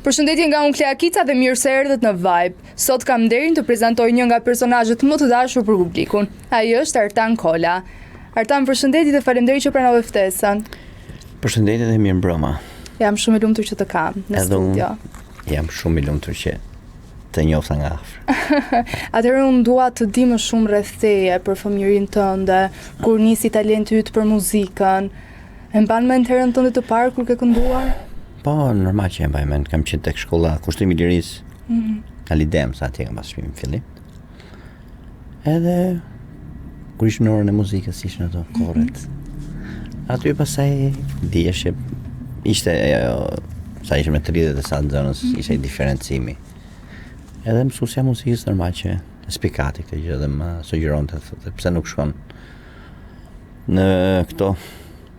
Përshëndetje nga unë Kleakica dhe mirë se erdhët në Vibe. Sot kam nderin të prezantoj një nga personazhet më të dashur për publikun. Ai është Artan Kola. Artan, përshëndetje dhe faleminderit që pranove ftesën. Përshëndetje dhe mirëmbrëma. Jam shumë i lumtur që të kam në studio. Jam shumë i lumtur që të njofta nga afër. Atëherë unë dua të di më shumë rreth teje, për fëmijërinë tënde, kur nisi talenti yt për muzikën. E mban mend herën tënde të parë kur ke kënduar? Po, normal që e mbaj mend, kam qenë tek shkolla Kushtimi i Lirisë. Alidem, sa atje kam pas shpim fillim. Edhe kur ishim në orën e muzikës, ishin ato korret. Aty pastaj dihesh që ishte sa ishim me 30 e sa nxënës, ishte diferencimi. Edhe mësuesja muzikës normal që spikati këtë gjë dhe më sugjeronte thotë pse nuk shkon në këto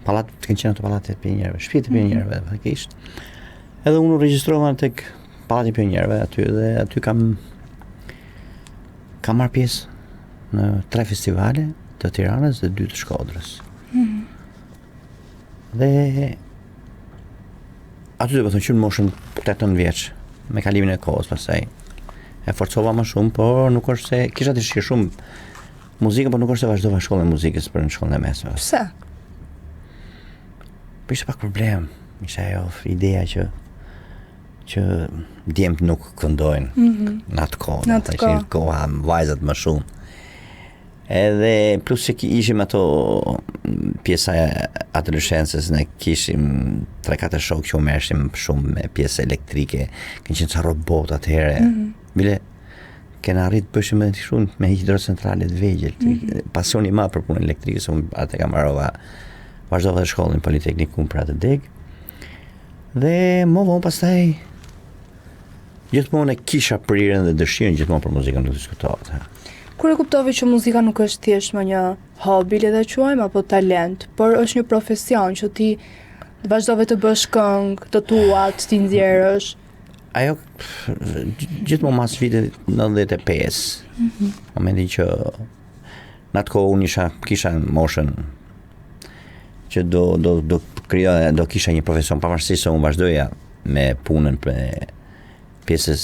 pallat, të kanë qenë ato pallate të pionierëve, shtëpitë e pionierëve faktikisht. Edhe unë u regjistrova tek pallati i pionierëve aty dhe aty kam marrë pjesë në 3 festivale të Tiranës dhe 2 të Shkodrës. Dhe aty do të thonë që në moshën 18 vjeç, me kalimin e kohës pastaj e forcova më shumë, por nuk është se kisha dëshirë shumë muzikën, por nuk është se vazhdova shkollën e muzikës për në shkollën e mesme. Pse? Po ishte pak problem, ishte ajo ideja që djemt nuk këndojnë në atë kohë, ishin koha vajzat më shumë. Edhe plus që ishim ato pjesa e adoleshencës, ne kishim 3-4 shokë që u merreshim shumë me pjesë elektrike, kanë qenë ca robot atëherë. Bile kena arrit bëshim me hidrocentrale të vegjël. Pasioni i madh për punën elektrike, se unë atë kam marrova, vazhdova dhe shkollën Politeknikun për atë deg. Dhe më vonë pastaj gjithmonë e kisha prirën dhe dëshirën gjithmonë për muzikën, nuk diskutohet. Kur e kuptove që muzika nuk është thjesht më një hobi, le ta quajmë, apo talent, por është një profesion që ti vazhdove të bësh këngë, të tuat, ti nxjerrësh? Ajo gjithmonë mas vitit 95, momentin që në atë kohë unë kisha moshën që do kisha një profesion, pavarësisht se unë vazhdoja me punën për pjesës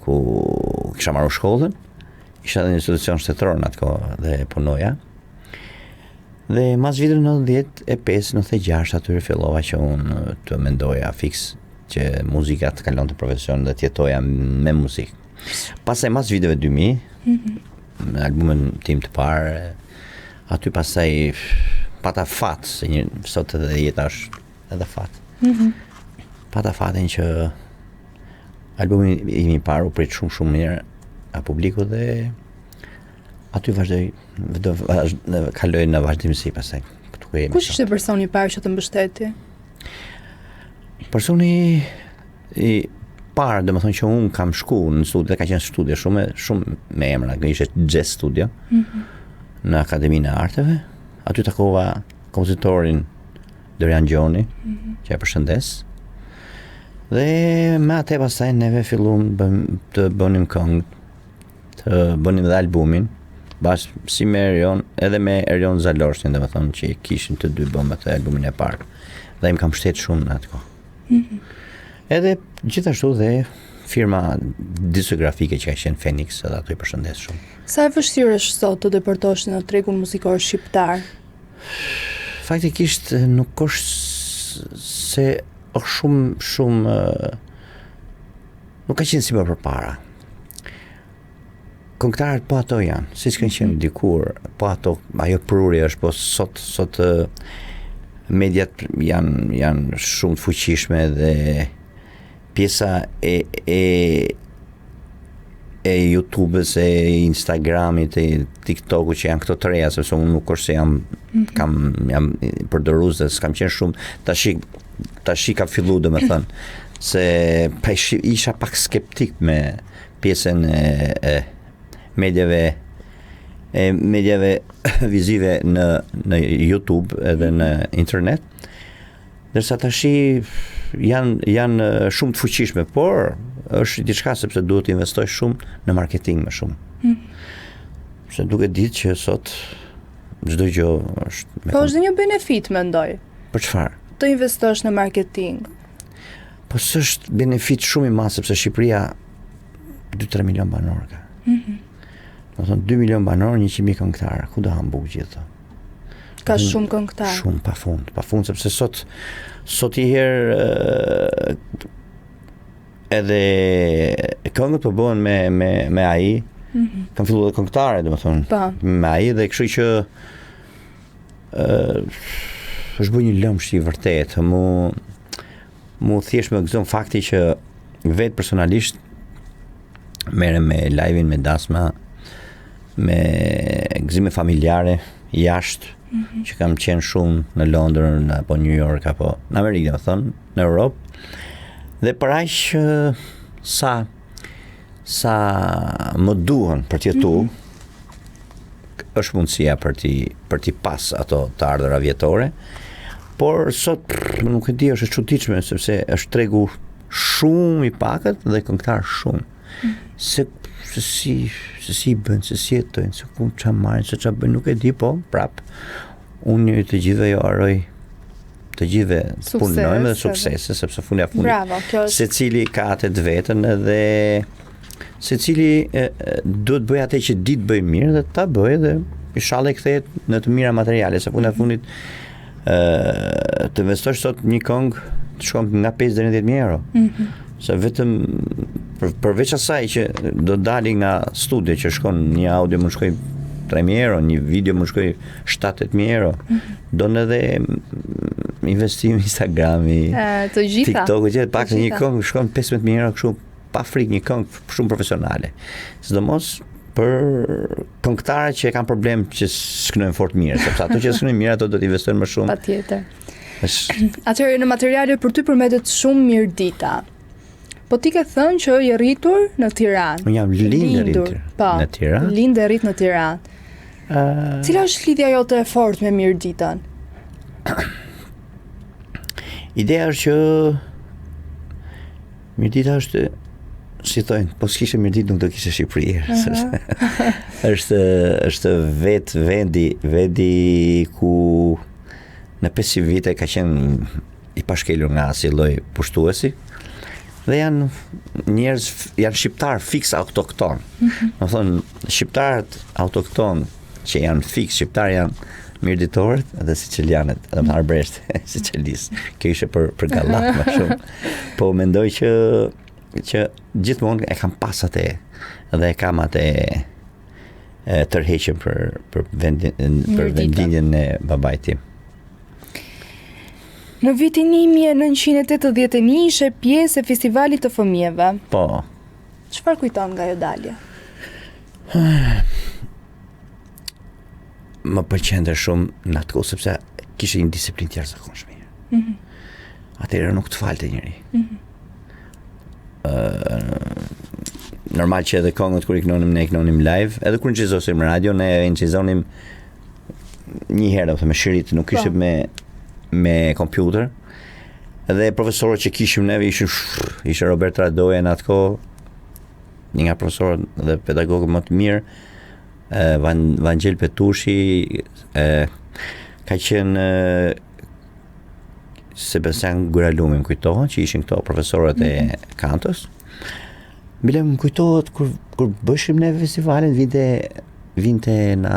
ku kisha marrë shkollën, isha dhe një institucion shtetëror në atë kohë dhe punoja. Dhe mas vitit 95, 96 atyre fillova që unë të mendoja fiks që muzika të kalon të profesion dhe të jetoja me muzikë. Pastaj mas viteve 2000, me albumin tim të parë, aty pastaj pata fat, se sot edhe jeta është edhe fat. Pata fatin që albumi im i parë u prit shumë mirë a publiku dhe aty kaloj në vazhdimsi pastaj. Kush ishte personi i parë që të mbështeti? Personi i parë, dhe më thonë që unë kam shku në studio, ka qenë studio shumë me emra, ishte Jazz Studio në Akademinë e Arteve. Aty takova kompozitorin Dorian Gjoni, që e përshëndes. Dhe me atë pastaj neve filluam të bënim këngë, të bënim dhe albumin, bashkë si me Erion, edhe me Erion Zalorshin, dhe më thonë që kishin të dy bëmë atë albumin e parë. Dhe im kam shtetë shumë në atë kohë. Edhe gjithashtu dhe firma diskografike që ka qenë Phoenix, edhe ato i përshëndes shumë. Sa e vështirë është sot të depërtosh në tregun muzikor shqiptar? Faktikisht nuk është se është shumë nuk ka qenë si më përpara. Këngëtarët po ato janë, siç kanë qenë dikur, po ajo prurje është, po sot mediat janë shumë të fuqishme dhe pjesa e YouTube-s, e Instagramit, e TikTok-ut që janë këto të reja, sepse unë nuk është se jam përdorues dhe s'kam qenë shumë, tashi ka fillu dhe me thënë, se isha pak skeptik me pjesën e medjave vizive në YouTube edhe në internet, dërsa tashi janë shumë të fuqishme, por është diçka sepse duhet të investoj shumë në marketing më shumë. Se duke ditë që sot çdo gjë është Po është dhe një benefit, mendoj. Për çfarë? Të investosh në marketing. Po s'është benefit shumë i madh sepse Shqipëria 2-3 milion banor ka. Do thonë 2 milion banor, 100.000 këngëtar, ku do hambu gjithë? Ka shumë këngëtar. Shumë pafund sepse sot i herë edhe këngët po bëhen me AI. Kam filluar dhe këngëtare, domethënë, me AI dhe kështu që është bërë një lëmsh i vërtet. Mu thjesht më gëzon fakti që vetë personalisht merrem me live-in, me dasma, me gëzime familjare jashtë, që kam qenë shumë në Londër, apo New York, apo në Amerikë, domethënë, në Europë. Dhe për aq sa më duhen për të jetu, është mundësia për ti pas ato të ardhura vjetore, por sot nuk e di, është e çuditshme sepse është tregu shumë i pakët dhe këngëtar shumë. Se si bën, se si jetojnë, se ku çfarë marrin, se çfarë bëjnë, nuk e di, po prap unë të gjithëve jo aroj të gjithëve punojmë dhe suksese, sepse fundi secili ka atë të vetën edhe secili duhet bëj atë që di të bëj mirë dhe ta bëj dhe inshallah kthehet në të mira materiale, se fundit të investosh sot një këngë të shkon nga 5 deri në 10.000 euro. Se vetëm përveç asaj që do dali nga studio që shkon një audio më shkoj 3.000 euro, një video më shkoj 7-8.000 euro. Donë edhe investim Instagrami, TikTok, pak një këngë shkon 15.000 euro kështu pa frikë, një këngë shumë profesionale. Sidomos për këngëtarët që kanë problem që skënojnë fort mirë, sepse ato që skënojnë mirë ato do të investojnë më shumë. Patjetër. Atëherë në materiale për ty përmetet shumë Mirdita. Po ti ke thënë që je rritur në Tiranë. Unë jam lindur në Tiranë. Lind e rrit në Tiranë. Cila është lidhja jote e fortë me Mirditën? Ideja është që Mirdita është, si thojnë, po s'kishe Mirditë nuk do kishe Shqipëri. është vetë vendi ku në 5 vite ka qenë i pashkelur nga si lloj pushtuesi dhe janë njerëz, janë shqiptar fiks autokton. Do thonë shqiptarët autokton që janë fiks shqiptar janë mirditorët dhe sicilianët, edhe më arbresht Sicilis. Kjo ishte për gallat më shumë. Po mendoj që gjithmonë e kam pas atë dhe e kam atë tërheqjen për vendindjen e babait tim. Në vitin 1981 ishe pjesë e festivalit të fëmijëve. Po. Çfarë kujton nga ajo dalje? Më pëlqente shumë në atë kohë sepse kishte një disiplinë të jashtëzakonshme. Atëherë nuk të falte njëri. Normal që edhe këngët kur i kënonim, ne kënonim live, edhe kur nxizosim radio, ne nxizonim një herë, me shirit, nuk ishte me kompjuter. Edhe profesorët që kishim neve ishte Robert Radoja në atë kohë, një nga profesorët dhe pedagogët më të mirë, Vangel Petushi, ka qenë Sebastian Guralumi, më kujtohen që ishin këto profesorët e kantos. Bile më kujtohet kur bëshim ne festivalin, vinte na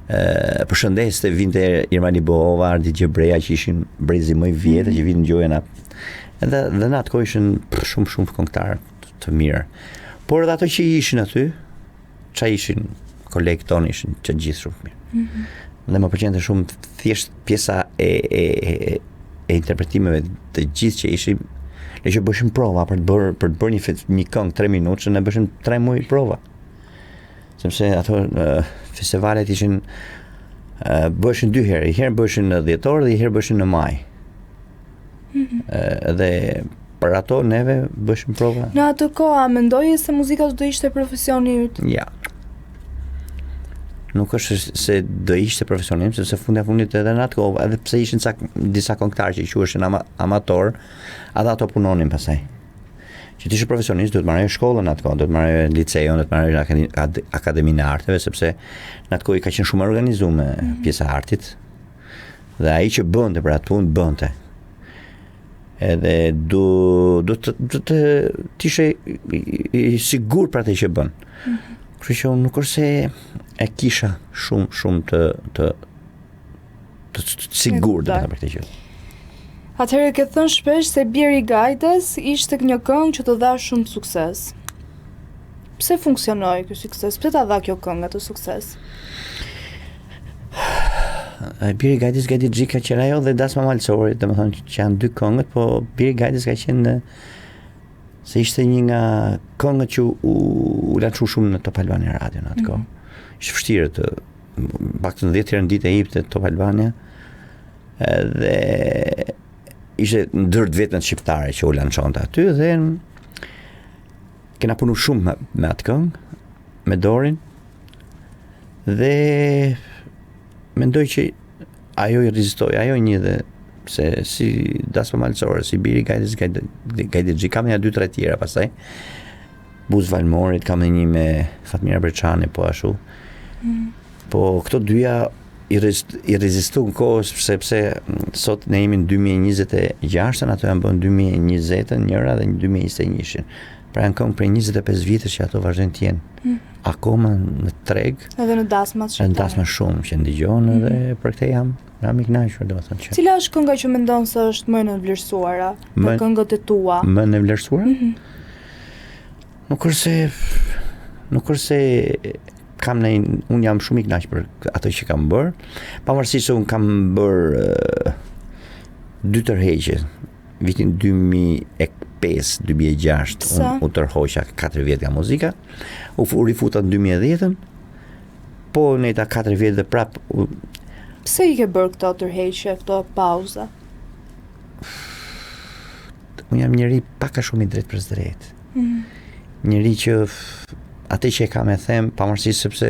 përshëndeste, vinte Irmani Bohova, Ardi Gjebreja që ishin brezi më i vjetë, që vinë ngjojën edhe në atë kohë ishin shumë këngëtarë të mirë. Por edhe ato që ishin aty, qa ishin kolegë tonë, ishin që gjithë shumë mirë. Dhe më pëlqente shumë thjesht pjesa e interpretimeve të gjithë që ishim, ne që bëshim prova për të bërë një këngë 3 minutë, që ne bëshim 3 muaj prova. Sepse ato festivalet ishin bëshin 2 herë, i herë bëshin në dhjetor dhe i herë bëshin në maj. Dhe për ato neve bëshim prova. Në atë kohë, mendoje se muzika do ishte profesioni yt? Ja. Nuk është se do ishte profesionim, sepse fundit edhe në atë kohë, edhe pse ishin disa këngëtarë që quheshin amator, edhe ato punonin pastaj. Që ti ishe profesionist, duhet marrë shkollën atë kohë, duhet marrë liceun, duhet marrë akademinë e arteve, sepse në atë kohë i ka qenë shumë organizuar pjesa e artit. Dhe ai që bënte për atë punë bënte. Edhe du të t'ishe i sigur për atë që bën. Kështu që unë nuk është se e kisha shumë të sigur dhe për këtë gjë. Atëherë ke thënë shpesh se Biri Gajdes ishte një këngë që të dha shumë sukses. Pse funksionoi ky sukses? Pse ta dha kjo këngë atë sukses? Biri Gajdes gati Xhika Qerajo dhe Dasma Malçori, domethënë që janë dy këngët, po Biri Gajdes ka qenë se ishte një nga këngët që u lançu shumë në Top Albania Radio në atë kohë. Ishte vështirë të paktën 10 herë në ditë e hipte Top Albania. Dhe ishte ndër vetën shqiptare që u lançonte aty dhe kena punu shumë me atë këngë, me Dorin, dhe mendoj që ajo i rezistoi, ajo një dhe se si Dasma Malçore, si Biri Gajdes Xhika, kam një 2-3 tjera pastaj. Buz Valmorit, kam një me Fatmira Breçani, po ashtu. Po këto dyja i rezistu në kohës, sepse sot ne jemi në 2026, ato janë bën 2020 njëra dhe 2021. Pra janë këngë për 25 vite që ato vazhdojnë të jenë akoma në treg. Edhe në dasmat shqiptare. Në dasma shumë që ndëgjon dhe për këtë jam i kënaqur, domethënë që. Cila është kënga që mendon se është më e vlerësuara në këngët e tua? Më e vlerësuara? Nuk është se kam unë jam shumë i kënaqur për ato që kam bërë, pavarësisht se unë kam bërë 2 tërheqje. Vitin 2005, 2006 u tërhoqa 4 vjet nga muzika, u rifuta në 2010, po në ta 4 vjet dhe prap. Pse i ke bërë këto tërheqje, këto pauza? Unë jam njëri pak a shumë i drejt për drejt. Njëri që atë që e kam e them, pavarësisht sepse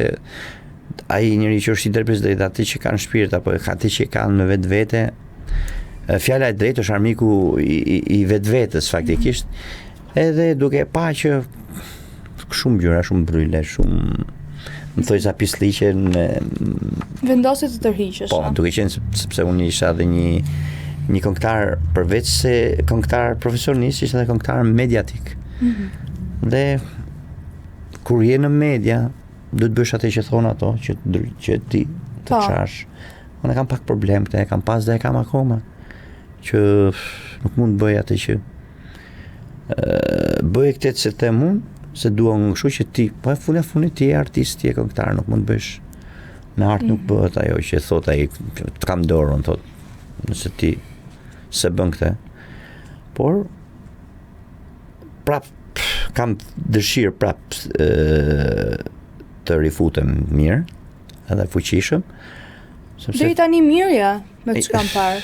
ai njëri që është i drejt për drejt, atë që ka në shpirt apo atë që ka në vetvete, fjala e drejtë është armiku i vetvetes faktikisht. Edhe duke pa që shumë gjëra, shumë bryle, shumë më thoj sa pisliqe vendosi të tërhiqesh. Po, duke qenë sepse unë isha edhe një këngëtar, përveç se këngëtar profesionist, isha edhe këngëtar mediatik. Dhe kur je në media, duhet bësh atë që thonë ato, që ti të qash. Unë kam pak problem këte, kam pas dhe e kam akoma, që nuk mund bëj atë që bëj këtë se të mund, se dua në kështu që ti, po e funit ti e artist, ti e këngëtar, nuk mund bësh. Në art nuk bëhet ajo që thot ai, të kam dorën, thot, nëse ti se bën këtë. Por prap kam dëshirë prap të rifutem mirë, edhe fuqishëm. Deri tani mirë ja, me që kam parë.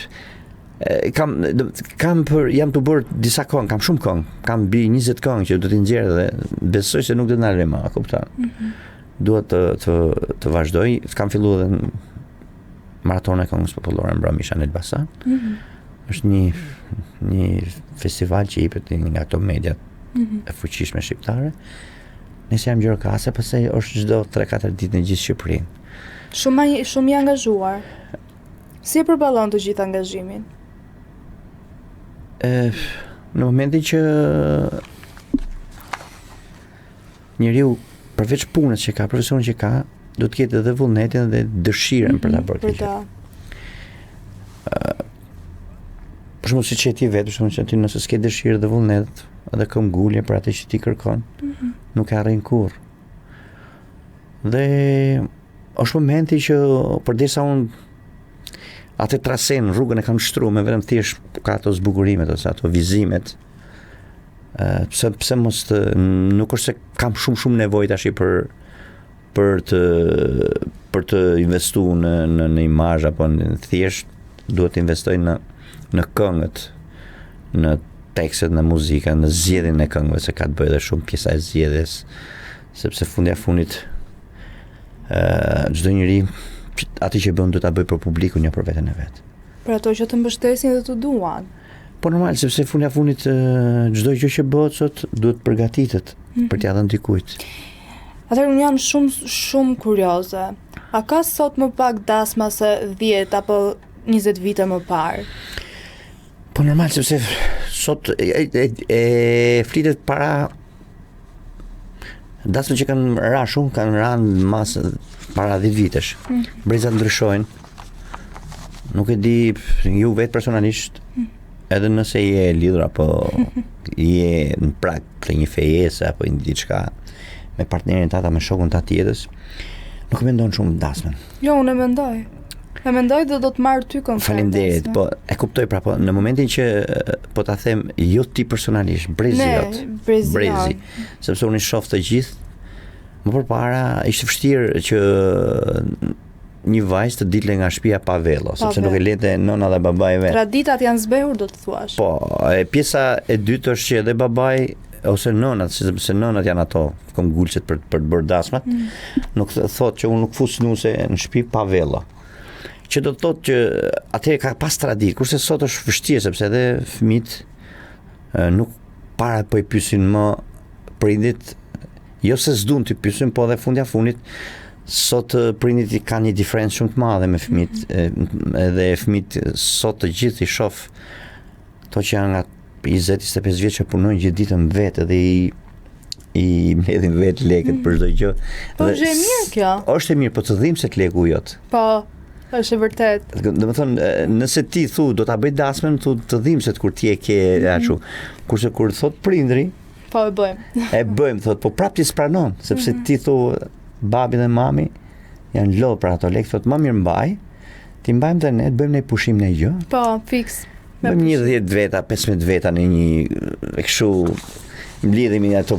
Jam të bërë disa këngë, kam shumë këngë, kam bi 20 këngë që do t'i nxjerrë dhe besoj se nuk do të ndalë më, kupton. Duhet të vazhdoj, kam filluar edhe maratona e këngës popullore në Bramisha në Elbasan. Është një festival që jepet nga ato mediat e fuqishme shqiptare. Nëse jam Gjirokase, pastaj është çdo 3-4 ditë në gjithë Shqipërinë. Shumë i angazhuar. Si e përballon të gjithë angazhimin? Në momentin që njeriu përveç punës që ka, profesionin që ka, do të ketë edhe vullnetin dhe dëshirën për ta bërë këtë. Për shembull siç e ti vetë, për shembull që ti nëse s'ke dëshirë dhe vullnet, edhe këmbgulje për atë që ti kërkon, nuk e arrin kurrë. Dhe është momenti që përderisa unë atë trasen, rrugën e kam shtruar me vetëm thjesht ka ato zbukurimet ose ato vizimet. Pse mos nuk është se kam shumë nevojë tash për të investuar në imazh apo thjesht duhet të investoj në këngët, në tekstet, në muzikën, në zgjedhjen e këngëve, se ka të bëjë edhe shumë pjesa e zgjedhjes, sepse fundit çdo njeri atë që bën do ta bëj për publikun, jo për veten e vet. Për ato që të mbështesin dhe të duan. Po normal, sepse fundit çdo gjë që bëhet sot duhet përgatitet për t'ia dhënë dikujt. Atëherë unë jam shumë kurioze. A ka sot më pak dasma se 10 apo 20 vite më parë? Po normal, sepse sot e flitet para dasmën që kanë ra shumë, kanë ranë mas para 10 vitesh. Brezat ndryshojnë. Nuk e di ju vetë personalisht, edhe nëse je lidhur apo je në prag të një fejese apo një diçka me partnerin tata, me shokun ta tjetës, nuk e mendon shumë dasmën. Jo, unë e mendoj. E mendoj dhe do të marrë ty konferencë. Faleminderit, po e kuptoj pra, po në momentin që po ta them jo ti personalisht, brezi, sepse unë i shoh të gjithë, më përpara ishte vështirë që një vajzë të dilte nga shtëpia pa vello, sepse nuk e lente nëna dhe babai vet. Traditat janë zbehur, do të thuash. Po, pjesa e dytë është që edhe babai ose nënat, sepse nënat janë ato këmbgulçet për të bërë dasmat, nuk thotë që unë nuk fus snuse në shtëpi pa vello. Që do të thotë që atëherë ka pas tradit, kurse sot është vështirë sepse edhe fëmijët nuk para po i pyesin më prindit, jo se s'duan të pyesin, po edhe fundja fundit sot prindit kanë një diferencë shumë të madhe me fëmijët, edhe fëmijët sot të gjithë i shoh to që janë nga 20-25 vjeç që punojnë gjithë ditën vetë dhe i mbledhin vetë lekët për çdo gjë. Po është e mirë kjo. Është e mirë, po të dhimbset leku jot. Po, është e vërtet. Domethënë, nëse ti thu do ta bëj dasmën, thu të dhimbset kur ti e ke ashtu. Kurse kur thot prindri, po e bëjmë. E bëjmë, thot, po prapë ti s'pranon, sepse ti thu babi dhe mami janë lodh për ato lekë, thot më mirë mbaj, ti mbajmë dhe ne, bëjmë ne pushim në gjë. Po, fiks. Bëjmë një 10 veta, 15 veta në një kështu mblidhemi ato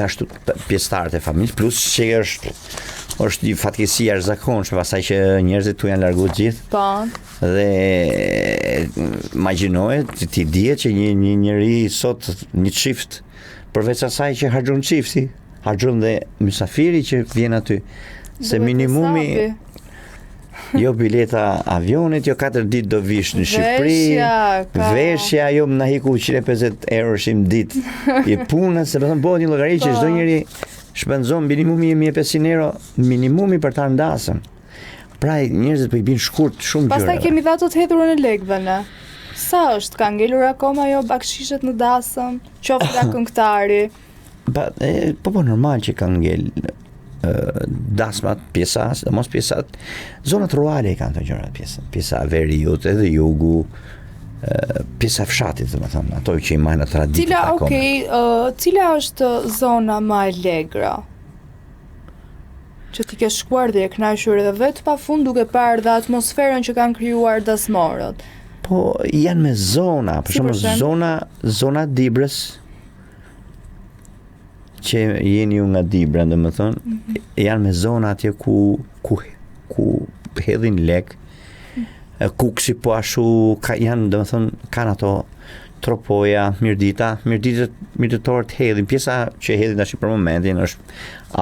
ashtu pjesëtarët e familjes, plus që është një fatkeqësi jashtëzakonshme, pastaj që njerëzit tu janë larguar gjithë. Po. Dhe imagjinoje ti dihet që një njeri sot një çift përveç asaj që harxhon çifti, harxhon dhe mysafiri që vjen aty. Se minimumi jo bileta avionit, jo 4 ditë do vish në Shqipëri, veshja, jo më na hiku 150 euro shim ditë i punës, se përthëm bëhet një llogari që çdo njeri shpenzon minimumi 1500 euro minimumi për ta ndasën. Pra njerëzit po i bin shkurt shumë gjëra. Pastaj kemi dhatë të hedhur në lekëve ne. Sa është, ka ngelur akoma jo bakshishet në dasëm, qoftë nga këngëtari? Po normal që ka ngel dasmat, pjesas, dhe mos pjesat, zonat rurale i kanë të gjërat pjesa veriut, edhe jugu, pjesa fshatit, dhe më thëmë, ato që i majnë traditit akome. Cila është zona më e legra? Që ti ke shkuar dhe e kënaqur edhe vetë pa fund duke parë dhe atmosferën që kanë krijuar dasmorët. Po, janë me zona, për shembull zona Dibrës, që jeni ju nga Dibra, dhe më thënë, janë me zona atje ku hedhin lek, kuksi po ashu, janë, dhe më thënë, kanë ato tropoja, mirëditorët hedhin, pjesa që hedhin tash për momentin është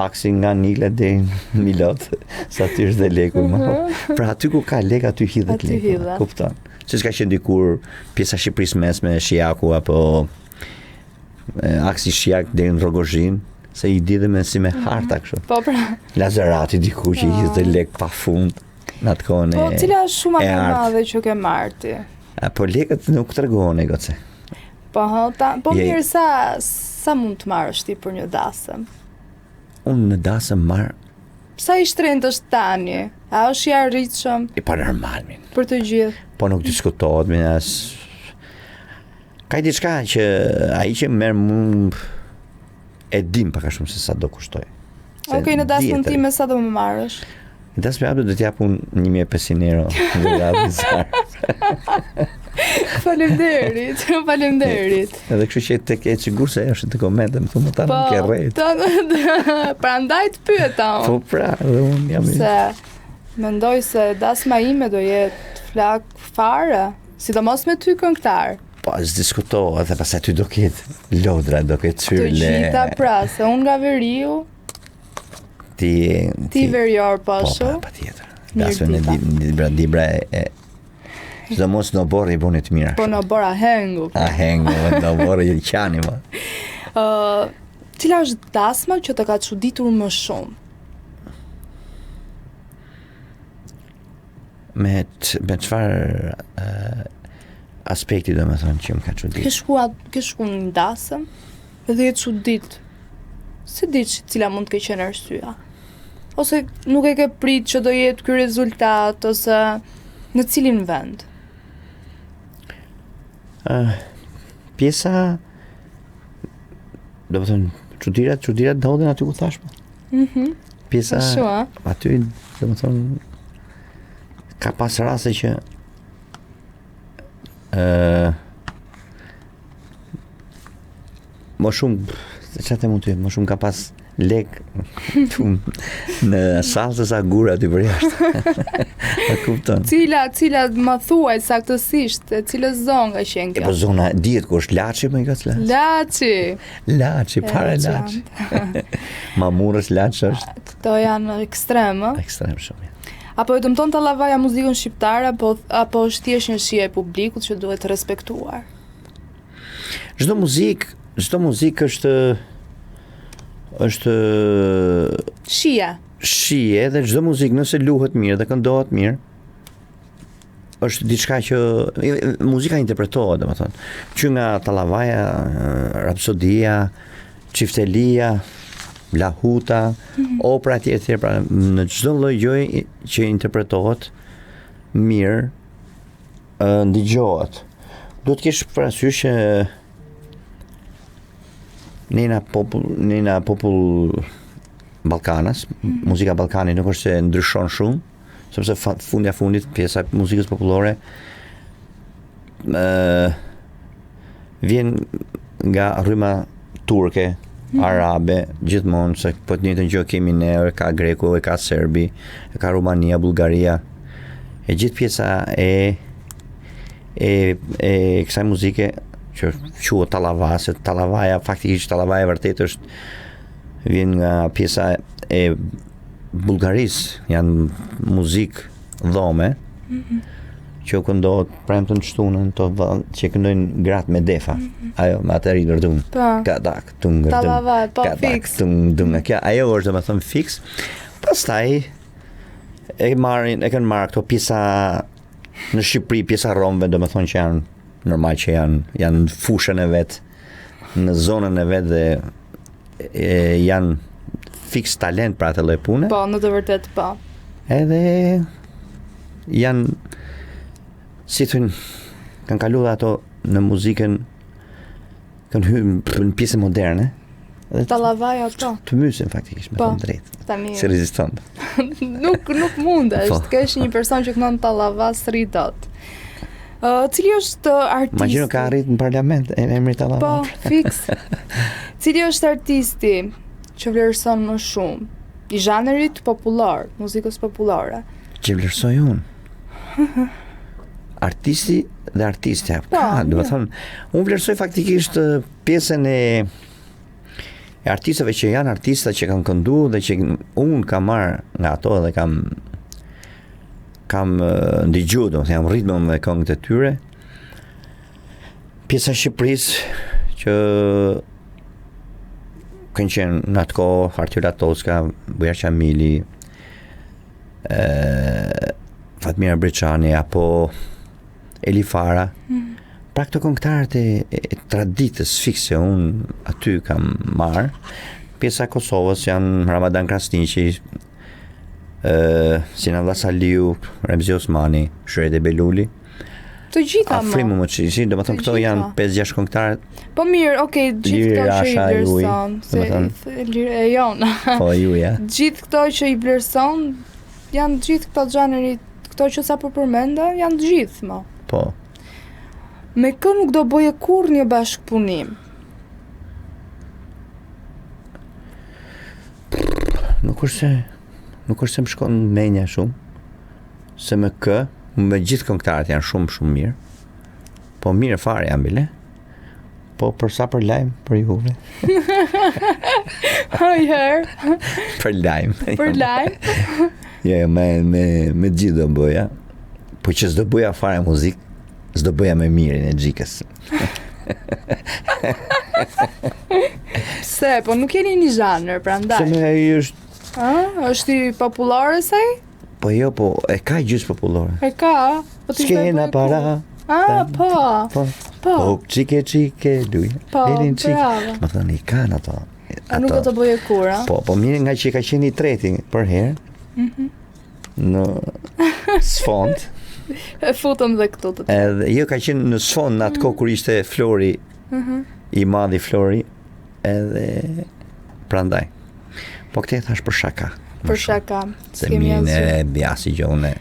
aksi nga Nile dhe Milot, sa ty është dhe leku, pra aty ku ka lek, aty hidhet leku, kupton, se s'ka qenë dikur pjesa Shqipërisë mesme, Shijaku, apo aksi Shijak deri në Rogozhin, se i di dhe me si me harta kështu. Po pra. Lazarati diku që i dhe lek pa fund në atë kohën e. Po cila është shuma më e madhe që ke marrë ti? Po lekët nuk tregohen e goce. Po mirë sa mund të marrësh ti për një dasëm? Unë në dasëm marr. Sa i shtrenjtë është tani? A është i arritshëm? I pa normal min. Për të gjithë. Po nuk diskutohet min as. Ka diçka që ai që merr e dim pak a shumë se sa do kushtoj. Okej, në dasmën time sa do më marrësh? Në dasmën do të jap unë 1500 euro në radhë. Faleminderit. Edhe kështu që tek e sigur se është të komente, më thonë ta nuk e rrejt. Prandaj të pyeta unë. Po pra, dhe unë jam i. Se mendoj se dasma ime do jetë flak fare, sidomos me ty këngëtar. Po, s'diskutohet, dhe pastaj ty do ketë lodra, do ketë cyrle. Të gjitha pra, se unë nga Veriu. Ti verior pashu. Po, pa tjetër. Dasmën e Dibra e çdo mos në borë i boni të mira. Po në borë ahengu. Ahengu, në borë i qani, ma. Cila është dasma që të ka çuditur më shumë? Me çfarë aspekti domethënë që më ka çuditur. Ke shku në dasëm edhe je çudit. Se di cila mund të ketë qenë arsyeja. Ose nuk e ke prit që do jetë ky rezultat ose në cilin vend? Pjesa domethënë çudirat ndodhen aty ku thash. Pjesa aty domethënë ka pas raste që më shumë çfarë mund të më shumë ka pas lek në salsë sa gura aty për jashtë. E kupton. Cila më thuaj saktësisht, cilës zonë ka qenë kjo? Po zona dihet ku është Laçi më i ka Laçi, para Laçi. Mamurës Laçi është. Këto janë ekstrem, ë? Ekstrem shumë. Apo e dëmton Tallavaja muzikën shqiptare apo është thjesht një shije e publikut që duhet të respektuar? Çdo muzikë është shije dhe çdo muzikë nëse luhet mirë dhe këndohet mirë është diçka që muzika interpretohet, domethënë, që nga Tallavaja, Rapsodia, Çiftelia, Lahuta, opera tjetër, pra në çdo lloj gjoje që interpretohet mirë, ndigjohet. Do të kesh parasysh që Nena popull Ballkanas, muzika ballkane nuk është se ndryshon shumë, sepse fundit pjesa e muzikës popullore vjen nga rryma turke, arabe, gjithmonë, se po të njëjtën gjë kemi ne, ka greku, e ka serbi, e ka Rumania, Bullgaria. E gjithë pjesa e kësaj muzike që quhet Tallava, se faktikisht Tallavaja vërtet vjen nga pjesa e Bullgarisë, janë muzikë dhome, që këndohet premtën shtunën, që këndojnë gratë me defa, ajo me atë ridërdun, kadak, Tallavaja, po fiks. Ajo është domethënë fiks. Pastaj e kanë marrë këto pjesa në Shqipëri, pjesa romëve, domethënë që janë normal që janë fushën e vet, në zonën e vet dhe janë fiks talent për atë lloj pune. Po, në të vërtetë po. Edhe janë, si thënë, kanë kaluar ato në muzikën, kanë hyrë në pjesë moderne. Tallavaja po. Të mysin faktikisht me të drejtë. Tani. Si rezistant. nuk mundesh të kesh një person që këndon Tallava sri dot. Cili është artisti? Imagjino ka arrit në parlament emri Tallava. Po, fiks. Cili është artisti që vlerëson më shumë i zhanrit popullor, muzikës popullore? Që vlerësoj unë. Artisti dhe artistja. Do të thonë, unë vlerësoj faktikisht pjesën e artistëve që janë artista që kanë kënduar dhe që unë kam marrë nga ato dhe kam ndigjuar, do të them, ritmin dhe këngët e tyre. Pjesa e Shqipërisë që kanë qenë në atë kohë Artyra Toska, Bujar Qamili, Fatmira Breçani apo Eli Fara. Pra këto këngëtarët e traditës fikse unë aty kam marrë. Pjesa e Kosovës janë Ramadan Krasniqi, Sinan Saliu, Remzi Osmani, Shrede Beluli. Të gjitha më. Afrimu më qisi, do më thëmë këto janë 5-6 këngëtarët. Po mirë, okej, gjithë këto që i vlerëson, e jona. Po juja. Gjithë këto që i vlerëson, janë gjithë këto xhaneri, këto që sa përmenda, janë gjithë më. Po. Me kë nuk do bëje kur një bashkëpunim? Nuk është se më shkon menja shumë, se me kë, me gjithë këngëtarët janë shumë mirë, po mirë fare janë bile, po përsa për lajmë, për juve. Hajherë. Për lajmë. Për lajmë? Jo, me gjithë do bëja, po që s'do bëja fare muzikë, s'do bëja me mirin e gjikës. Pse, po nuk jeni një zhanër, prandaj. Se me ai është... është i popullore saj? Po jo, po e ka gjysë popullore. E ka? S'kena para, Po. Po, qike, duj. Po, Elin qike. bravo. Më thënë, i kanë ato. A nuk do të bëje kur, a? Po, mirë nga që ka qenë i treti për herë. Në sfond. E futëm dhe këtu të të. Edhe jo ka qenë në sfond në atë kohë kur ishte Flori, i madhi Flori, edhe prandaj. Po këtë e thash për shaka. Për shaka. Se minë e bjasi gjone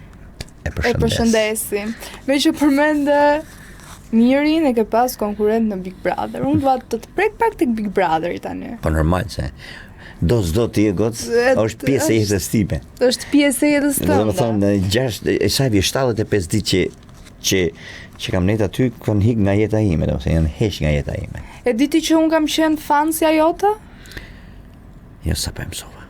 e përshëndesim. Me që përmende Mirin e ke pas konkurent në Big Brother. Unë dua të prek pak tek Big Brother tani. Po normal se do s'do ti e gocë, është pjesë e jetës time. Është pjesë e jetës tënde. Do të thonë, sa vje 75 ditë që kam net aty, kanë hik nga jeta ime, do të thënë, janë heq nga jeta ime. E diti që unë kam qenë fansja jote? Jo, sa po e mësova.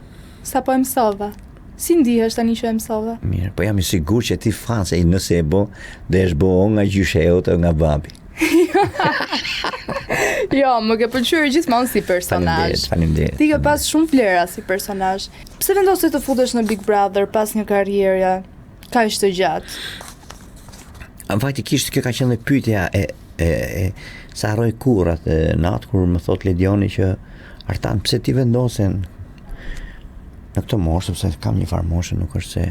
Sa po e mësova? Si ndihesh tani që e mësova? Mirë, po jam i sigurt që ti fanse nëse e bo, dhe është bo o nga gjyshe e ote o nga babi. Jo, më ke pëlqyer gjithmonë si personazh. Faleminderit. Ti ke pas shumë vlera si personazh. Pse vendose të futesh në Big Brother pas një karriere kaq të gjatë? Faktikisht kjo ka qenë pyetja e sa harroj kurrat natë kur më thot Ledioni që Artan pse ti vendosen në këtë moshë, sepse kam një farë moshë, nuk është se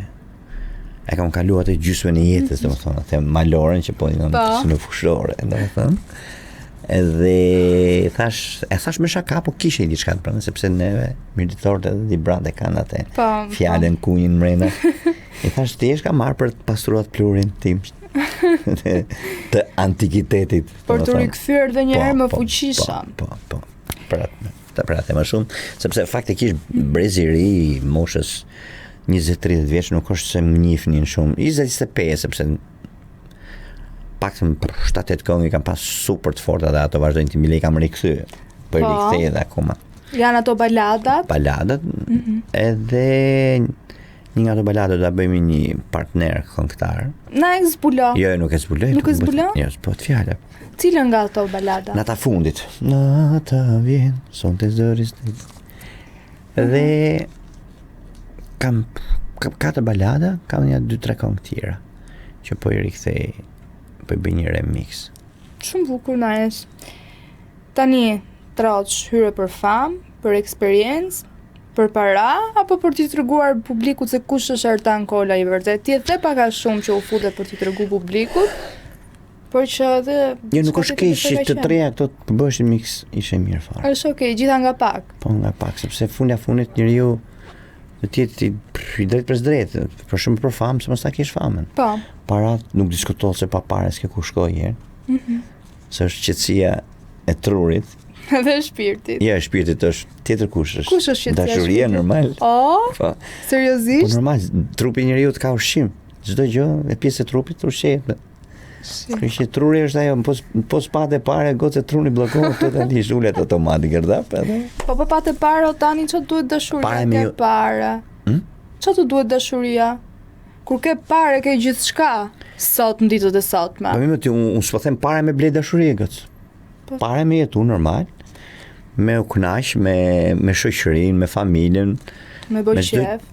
e kam kaluar atë gjysmën e jetës, domethënë atë maloren që po në fushore, domethënë. Edhe thash me shaka, po kishe diçka të pranë, sepse neve mirëditorët edhe di brande kanë atë fjalën kunjin mrena. I thash ti ka marrë për të pastruar plurin tim të antikitetit. Por të rikthyer edhe një herë më fuqishëm. Po. Për atë më shumë, sepse faktikisht brezi i ri i moshës 20-30 vjeç nuk është se më njihnin shumë. 20-25 sepse paktën 7-8 këngë kam pas super të forta dhe ato vazhdojnë të mbile i kam rikthyer. Po i rikthej edhe akoma. Janë ato baladat? Baladat, edhe një nga ato baladat da bëjmë një partner këngëtar. Na e zbulo. Jo, nuk e zbuloj. Nuk e zbulo? Jo, po të fjala. Cilën nga ato balada? Nata fundit. Nata vjen, sonte zëris. Dhe kam 4 balada, kam një 2-3 këngë tjera që po i rikthej, po i bëj një remix. Shumë bukur, nice. Tani, Troç hyre për famë, për eksperiencë, për para, apo për t'i treguar publikut se kush është Artan Kola i vërtet? Ti e the pak a shumë që u futet për t'i tregu publikut, por që edhe... Jo, nuk është keq që të treja këto të bësh një mix, ishe mirë fare. Është okej, gjitha nga pak. Po nga pak, sepse fundit njeriu do të jetë i drejt për drejt, për shumë për famë, se mos ta kesh famën. Po. Para nuk diskutohet se pa parë s'ke ku shkoj herë. Se është qetësia e trurit. Dhe shpirtit. Ja, shpirtit është tjetër kush është. Kush është qetësia? Dashuria normal. Po, seriozisht? Po normal, trupi njeriu të ka ushqim. Çdo gjë e pjesë e trupit ushqehet. Kështu truri është ajo, po s'pate pare, gocë truni bllokohet totalisht, ulet automatik, gërdap edhe. Po pate pare, o tani ç'o duhet dashuria ke pare? Ç'o të duhet dashuria? Kur ke pare, ke gjithçka. Sot në ditët e sotme. Po më unë s'po them pare me blej dashuri, gocë. Pare me jetu normal, me u kënaq, me shoqërinë, me familjen, me bëj qef.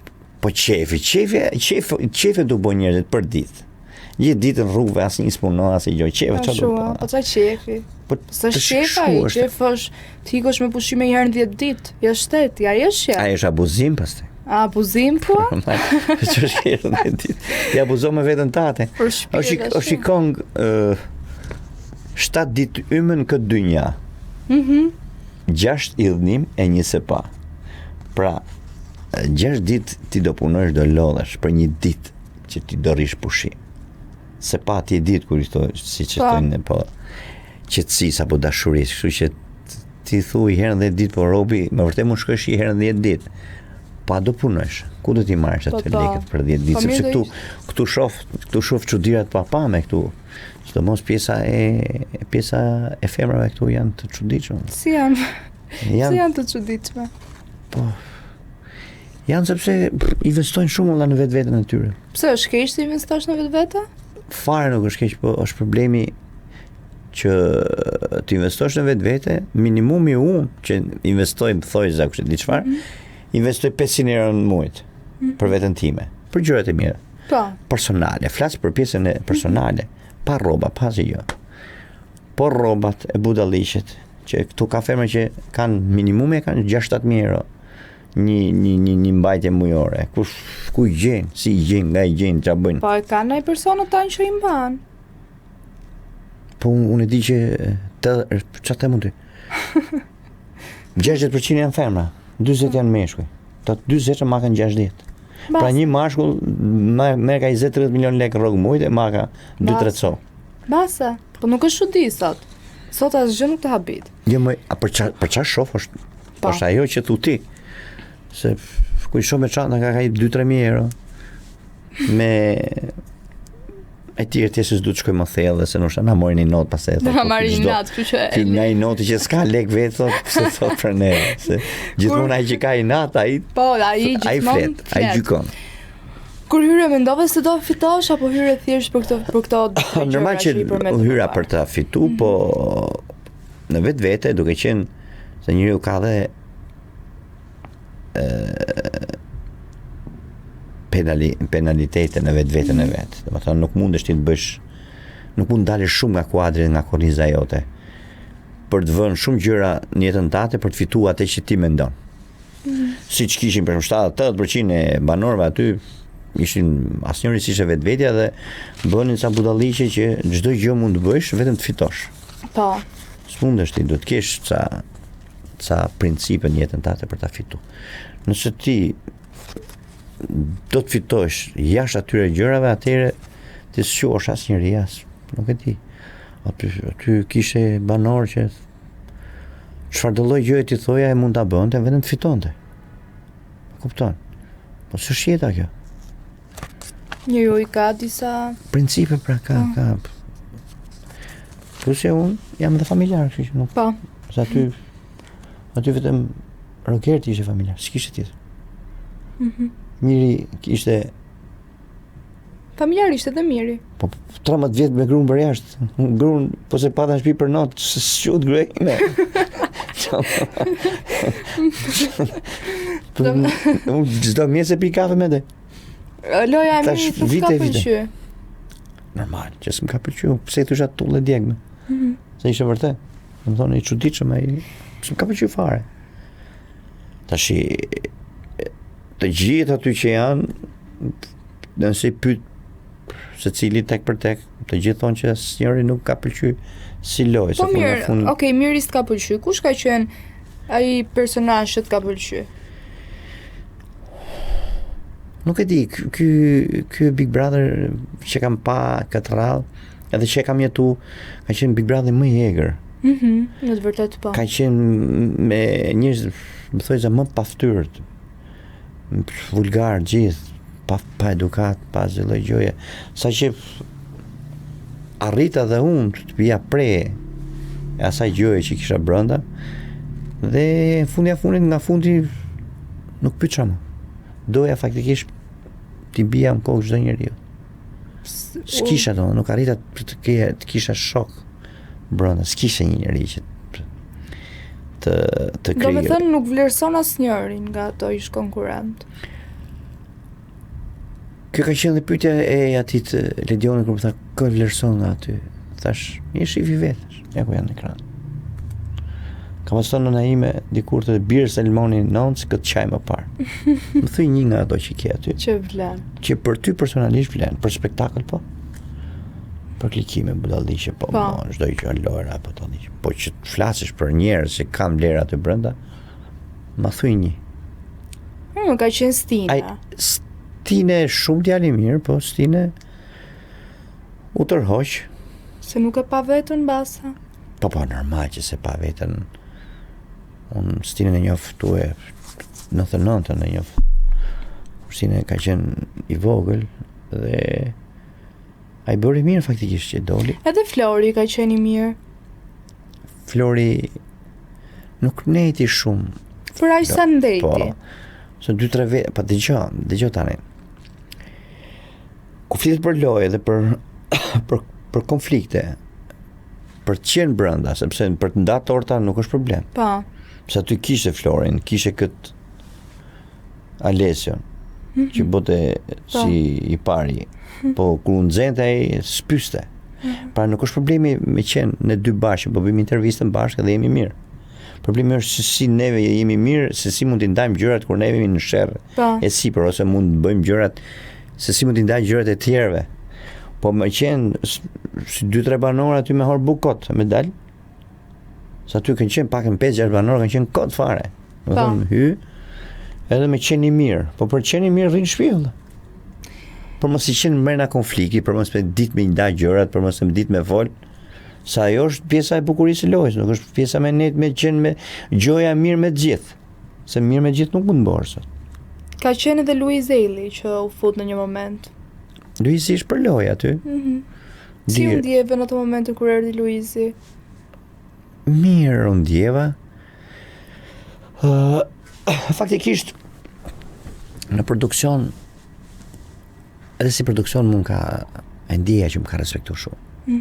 Po qefi do bën njerëzit për ditë. Gjithë ditën rrugëve asnjë s'punon, asnjë gjë, qefi çfarë do bëj? Po çfarë qefi? Po s'është qefi, qef është të ikosh me pushime një herë në 10 ditë, jo shtet, ja je shef. Ai është abuzim pastaj. Abuzim po? Ç'është herë në ditë? Ja abuzon me veten tate. Është i kong 7 ditë ymën këtë dynja. 6 idhnim e 1 sepa. Pra 6 ditë ti do punosh, do lodhesh për një ditë që ti do rish pushim. Se pa ti e ditë kur i thoi, si që thojnë, po, qetësisë apo dashurisë, kështu që ti thuj herën dhe ditë, po robi, me vërtet mund shkosh i herën 10 ditë. Pa do punosh, ku do t'i marrësh atë lekët për 10 ditë, sepse këtu shoh çudirat pa pame këtu. Sidomos pjesa e femrave këtu janë të çuditshme. Si janë të çuditshme? Po. Janë sepse investojnë shumë në vetveten e tyre. Pse është keq të investosh në vetvete? Fare nuk është keq, po është problemi që të investosh në vetvete, minimumi unë që investoj, thoj zakusht di çfarë, investoj 500 euro në muaj për veten time, për gjërat e mira. Po. Personale, flas për pjesën e personale, pa rroba, pa asgjë gjë. Por rrobat e budalliqet, që këtu ka ferma që kanë minimumi kanë 6-7.000 euro. Një mbajtje mujore. Ku i gjen, si i gjen, nga i gjen, ç'a bëjnë. Po e kanë ndaj persona tanë që i mban. Po unë e di që ç'a të mund ti? 60% janë femra, 40 janë meshkuj. Të 40 ma kanë 60. Pra një mashkull merr ka 20-30 milion lekë rrogë muajt e ma ka 2-3 co. Basa, po nuk është çudi sot. Sot asgjë nuk të habit. Jo më, për çfarë shoh është ajo që thu ti. Se ku i shoh me çanta ka 2-3.000 euro. Me e tjerë tjesë s'du të shkoj më thellë, se nështë na mori një notë pas e thot. Na marri një natë, kështu që ky nga i notë që s'ka lek vetë, thot, se thot për ne. Se gjithmonë ai që ka i natë, ai flet, ai gjykon. Kur hyre mendove se do fitosh apo hyre thjesht për këto normal që hyra për të fitu, po në vetvete duke qenë se njeriu ka dhe penalitete në vetveten e vet. Domethënë nuk mundesh ti të bësh, nuk mund dalësh shumë nga kuadri, nga korniza jote për të vënë shumë gjëra në jetën tate për të fituar atë që ti mendon. Siç kishin për 70-80% e banorëve aty ishin asnjëri s'ishte vetvetja dhe bënin ca budalliqe që çdo gjë mund të bësh vetëm të fitosh. Po. S'mundesh ti, do të kesh ca principe në jetën tate për ta fituar. Nëse ti do të fitosh jashtë atyre gjërave, atëherë ti s'quosh asnjëri as, nuk e di. Aty kishe banor që çfarë do lloj gjëje ti thoja e mund ta bënte vetëm të fitonte. Kupton? Po s'është jeta kjo. Njeriu i ka disa principe, pra ka. Plus e unë jam dhe familjar, kështu që nuk. Po. Se aty vetëm Rogerti ishte familjar, s'kishte tjetër. Miri ishte familjar ishte dhe Miri. Po 13 vjet me gruan për jashtë. Gruan po se pata në shtëpi për natë, s'qut grejnë. Unë çdo mjesë pi kafe me te. Loja e mi po ka pëlqyer. Normal, që s'm ka pëlqyer, pse thosha tullë djegme. Se ishte vërtet. Më thonë i çuditshëm ai, s'm ka pëlqyer fare. Tashi të gjithë aty që janë, nëse i pyet secili tek për tek, të gjithë thonë që asnjëri nuk ka pëlqyer si lojë. Po mirë, okay, Miri s'ka pëlqyer. Kush ka qenë ai personazh që t'ka pëlqyer? Nuk e di, ky Big Brother që kam pa këtë radhë, edhe që kam jetu, ka qenë Big Brother më i egër. Në të vërtetë po. Ka qenë me njerëz, më thoj se më pa ftyrë, vulgar gjithë, pa edukat, pa asnjë lloj gjëje. Saqë arrita dhe unë të bija pre e asaj gjëje që kisha brenda, dhe fundit nga fundi nuk pyetja më. Doja faktikisht t'i bija në kokë çdo njeriu. S'kisha do, nuk arrita të kisha shok brenda, s'kisha një njerëz që të krijoj. Do të thënë nuk vlerëson asnjërin nga ato ish konkurrent. Kjo ka qenë dhe pyetja e atit Ledionit kur më tha, kë vlerëson nga aty? Thash, një shifi vetësh, ja ku janë në ekran. Ka pas thënë nëna ime dikur të birë Selmoni nënc këtë çaj më parë. Më thuj një nga ato që ke aty. Që vlen. Që për ty personalisht vlen, për spektakël po. Për klikime, budalliqe, po, çdo gjë lojra apo budalliqe. Po që të flasësh për njerëz që kanë vlera aty brenda, më thuj një. Ka qenë Stina. Stine shumë djalë i mirë, po Stine u tërhoq. Se nuk e pa vetën Basa. Po normal që se pa vetën. Unë Stinën e njoh e 99 e njoh. Stine ka qenë i vogël dhe ai bëri mirë faktikisht që doli. Edhe Flori ka qenë i mirë. Flori nuk neti shumë. Për aq sa ndeti. Po. Se 2-3 vjet, pa dëgjoj tani. Ku flitet për lojë dhe për konflikte, për të qenë brenda, sepse për të ndarë torta nuk është problem. Po. Se aty kishe Florin, kishe këtë Alesion, që bote si i pari, po kur nxente ai spyste. Pra nuk është problemi me qenë në dy bashkë, po bëjmë intervistën bashkë dhe jemi mirë. Problemi është se si neve jemi mirë, se si mund t'i ndajmë gjërat kur ne jemi në sherrë e sipër, ose mund të bëjmë gjërat, se si mund t'i ndajmë gjërat e tjerëve. Po me qenë si 2-3 banorë aty me hor bukot, me dal. Sa aty kanë qenë pak 5-6 banorë kanë qenë kot fare. Do të thonë hy edhe me qenë i mirë, po për qenë i mirë rrin shpill. Për mos i qenë mbrenda konflikti, për mos me ditë me ndaj gjërat, për mos me ditë me fol. Sa ajo është pjesa e bukurisë së lojës, nuk është pjesa me net me qenë me gjoja mirë me të gjithë. Se mirë me gjithë nuk mund të bësh sot. Ka qenë edhe Luiz Eli që u fut në një moment. Luizi ishte për lojë aty. Si u ndjeve në ato momente kur erdhi Luizi? Mirë u ndjeva. Faktikisht në produksion, edhe si produksion mund ka e ndjeja që më ka respektu shumë.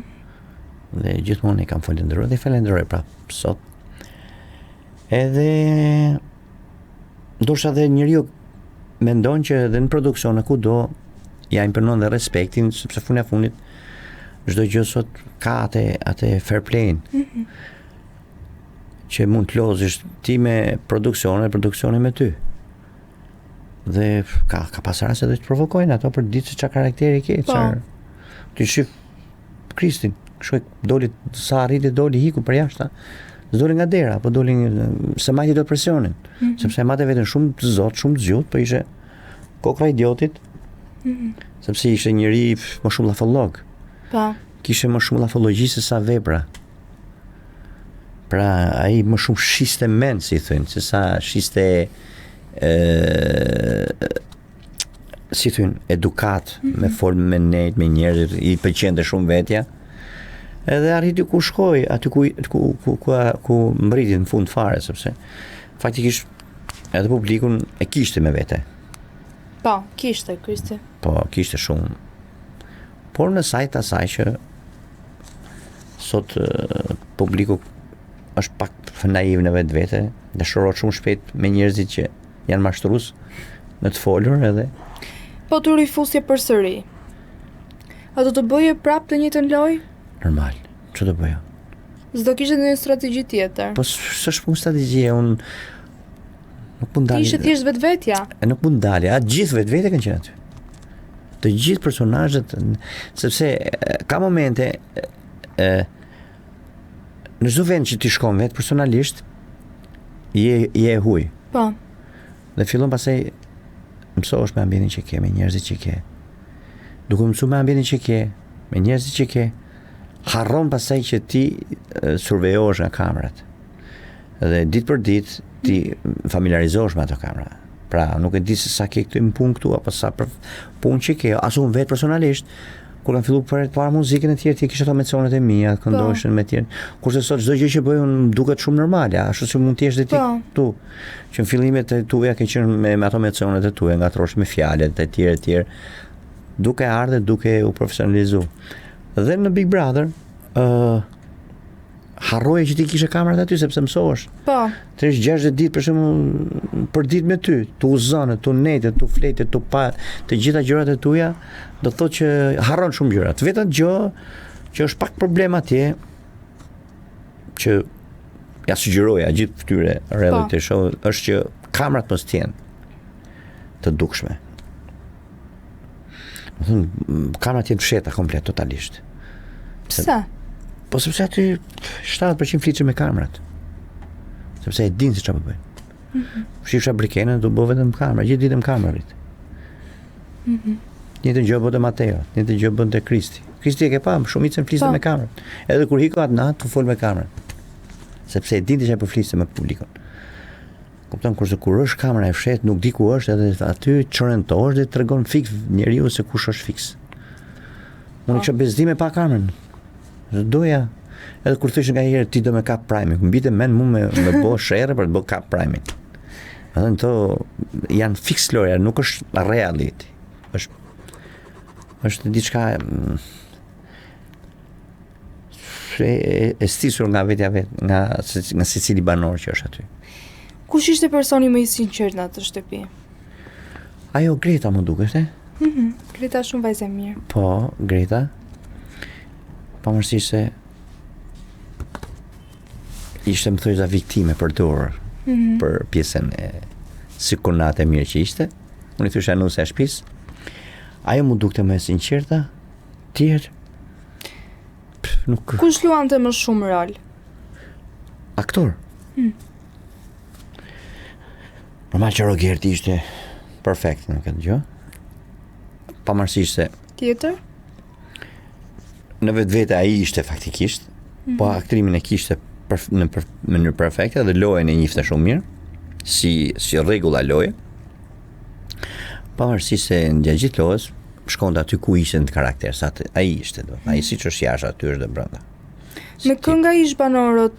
Dhe gjithmonë i kam falenderoj dhe falenderoj prapë sot. Edhe ndoshta edhe njeriu mendon që edhe në produksion kudo ja imponon dhe respektin, sepse funi fundit çdo gjë sot ka atë fair play-in. Që mund të lozësh ti me produksione me ty. Dhe ka pas raste që të provokojnë ato për ditë se çfarë karakteri ke, çfarë. Ti shif Kristin, kështu doli sa arriti doli hiku për jashtë. S'doli nga dera, po doli se majti dot presionin, sepse mate veten shumë të zot, shumë të zgjut, po ishte kokra idiotit. Sepse ishte njëri më shumë llafollog. Kishte më shumë lafologji se sa vepra. Pra ai më shumë shiste men, si thënë, se sa shiste si thënë, edukat, me folë me nejt, me njerëzit, i pëlqente shumë vetja. Edhe arriti ku shkoj, aty ku mbriti në fund fare, sepse faktikisht edhe publikun e kishte me vete. Po, kishte, Kristi. Po, kishte shumë. Por në sajt asaj që sot publiku është pak naiv në vetë vete, dëshirohet shumë shpejt me njerëzit që janë mashtrues në të folur edhe. Po të rifusje përsëri. A do të bëje prapë të njëjtën lojë? Normal. Ç'do bëja? S'do kishte një strategji tjetër. Po s'është punë strategjie, unë nuk mund dalë. Ishte thjesht vetvetja. Nuk mund dalë, atë gjithë vetvete kanë qenë aty. Të gjithë personazhet, sepse ka momente në çdo vend që ti shkon vetë personalisht je e huaj. Po. Dhe fillon pastaj mësohesh me ambientin që ke, me njerëzit që ke. Duke mësuar me ambientin që ke, me njerëzit që ke, harron pastaj që ti survejohesh nga kamerat. Dhe ditë për ditë ti familiarizohesh me ato kamera. Pra nuk e di se sa ke këtu në punë këtu apo sa për punë që ke, as unë vetë personalisht. Kur kam filluar për të parë muzikën e tjerë, ti kisha ato meconet e mia, këndoshin me tjerë. Kurse sot çdo gjë që bëj unë duket shumë normale, ashtu si mund të jesh ti këtu. Që në fillimet e tuaja ke qenë me ato meconet e tuaja, ngatrosh me fjalët e tjera, duke ardhur, duke u profesionalizuar. Dhe në Big Brother, harroje që ti kishe kamerat aty sepse mësohesh. Po. Tresh 60 ditë për shembull për ditë me ty, tu uzon, tu netë, tu fletë, tu pa të gjitha gjërat e tua, do thotë që harron shumë gjëra. Vetëm gjë që është pak problem atje që ja sugjeroja gjithë këtyre reality show është që kamerat mos jenë të dukshme. Do thonë kamerat jenë fsheta komplet totalisht. Pse? Po sepse aty 70% fliçën me kamerat. Sepse e din se çfarë bëjnë. Shifsha brikenën do bëj vetëm kamera, gjithë ditën kamerat. Njëtë gjë bëte Mateo, njëtë gjë bëte Kristi. Kristi e ke pa, shumicën fliste me kamerat. Edhe kur hiko atë natë, të fol me kamerat. Sepse e din se çfarë po fliste me publikun. Kupton, kurse kur është kamera e fshet, nuk di ku është, edhe aty çorrentohesh dhe tregon fiks njeriu se kush është fiks. Unë kisha bezdime pa kamerën. Doja, edhe kur thëshë nga herë ti do me kap prime, mbite men mu me bo shere për të bo kap prime. Edhe në to janë fix lojra, nuk është reality. është diçka e stisur nga vetja vetë, nga secili banor që është aty. Kush ishte personi më i sinqert në atë shtëpi? Ajo Greta më duket, Greta shumë vajzë e mirë. Po, Greta. pavarësisht se ishte më thojza viktime për dorë për pjesën e sikurnatë e mirë që ishte. Unë i thosha nuse e shtëpis. Ajo mu dukte më e sinqerta, tjerë nuk. Kush luante më shumë rol? Aktor. Normal që Rogerti ishte perfekt në këtë gjë. Pavarësisht se Tjetër? në vetvete ai ishte faktikisht, po aktrimin e kishte në mënyrë perfekte dhe lojën e njifte shumë mirë, si rregulla loje. Pavarësisht se në gjithë lojës shkonte aty ku ishte në karakter, sa ai ishte, ai siç është jashtë aty është dhe brenda. Me kënga ish banorët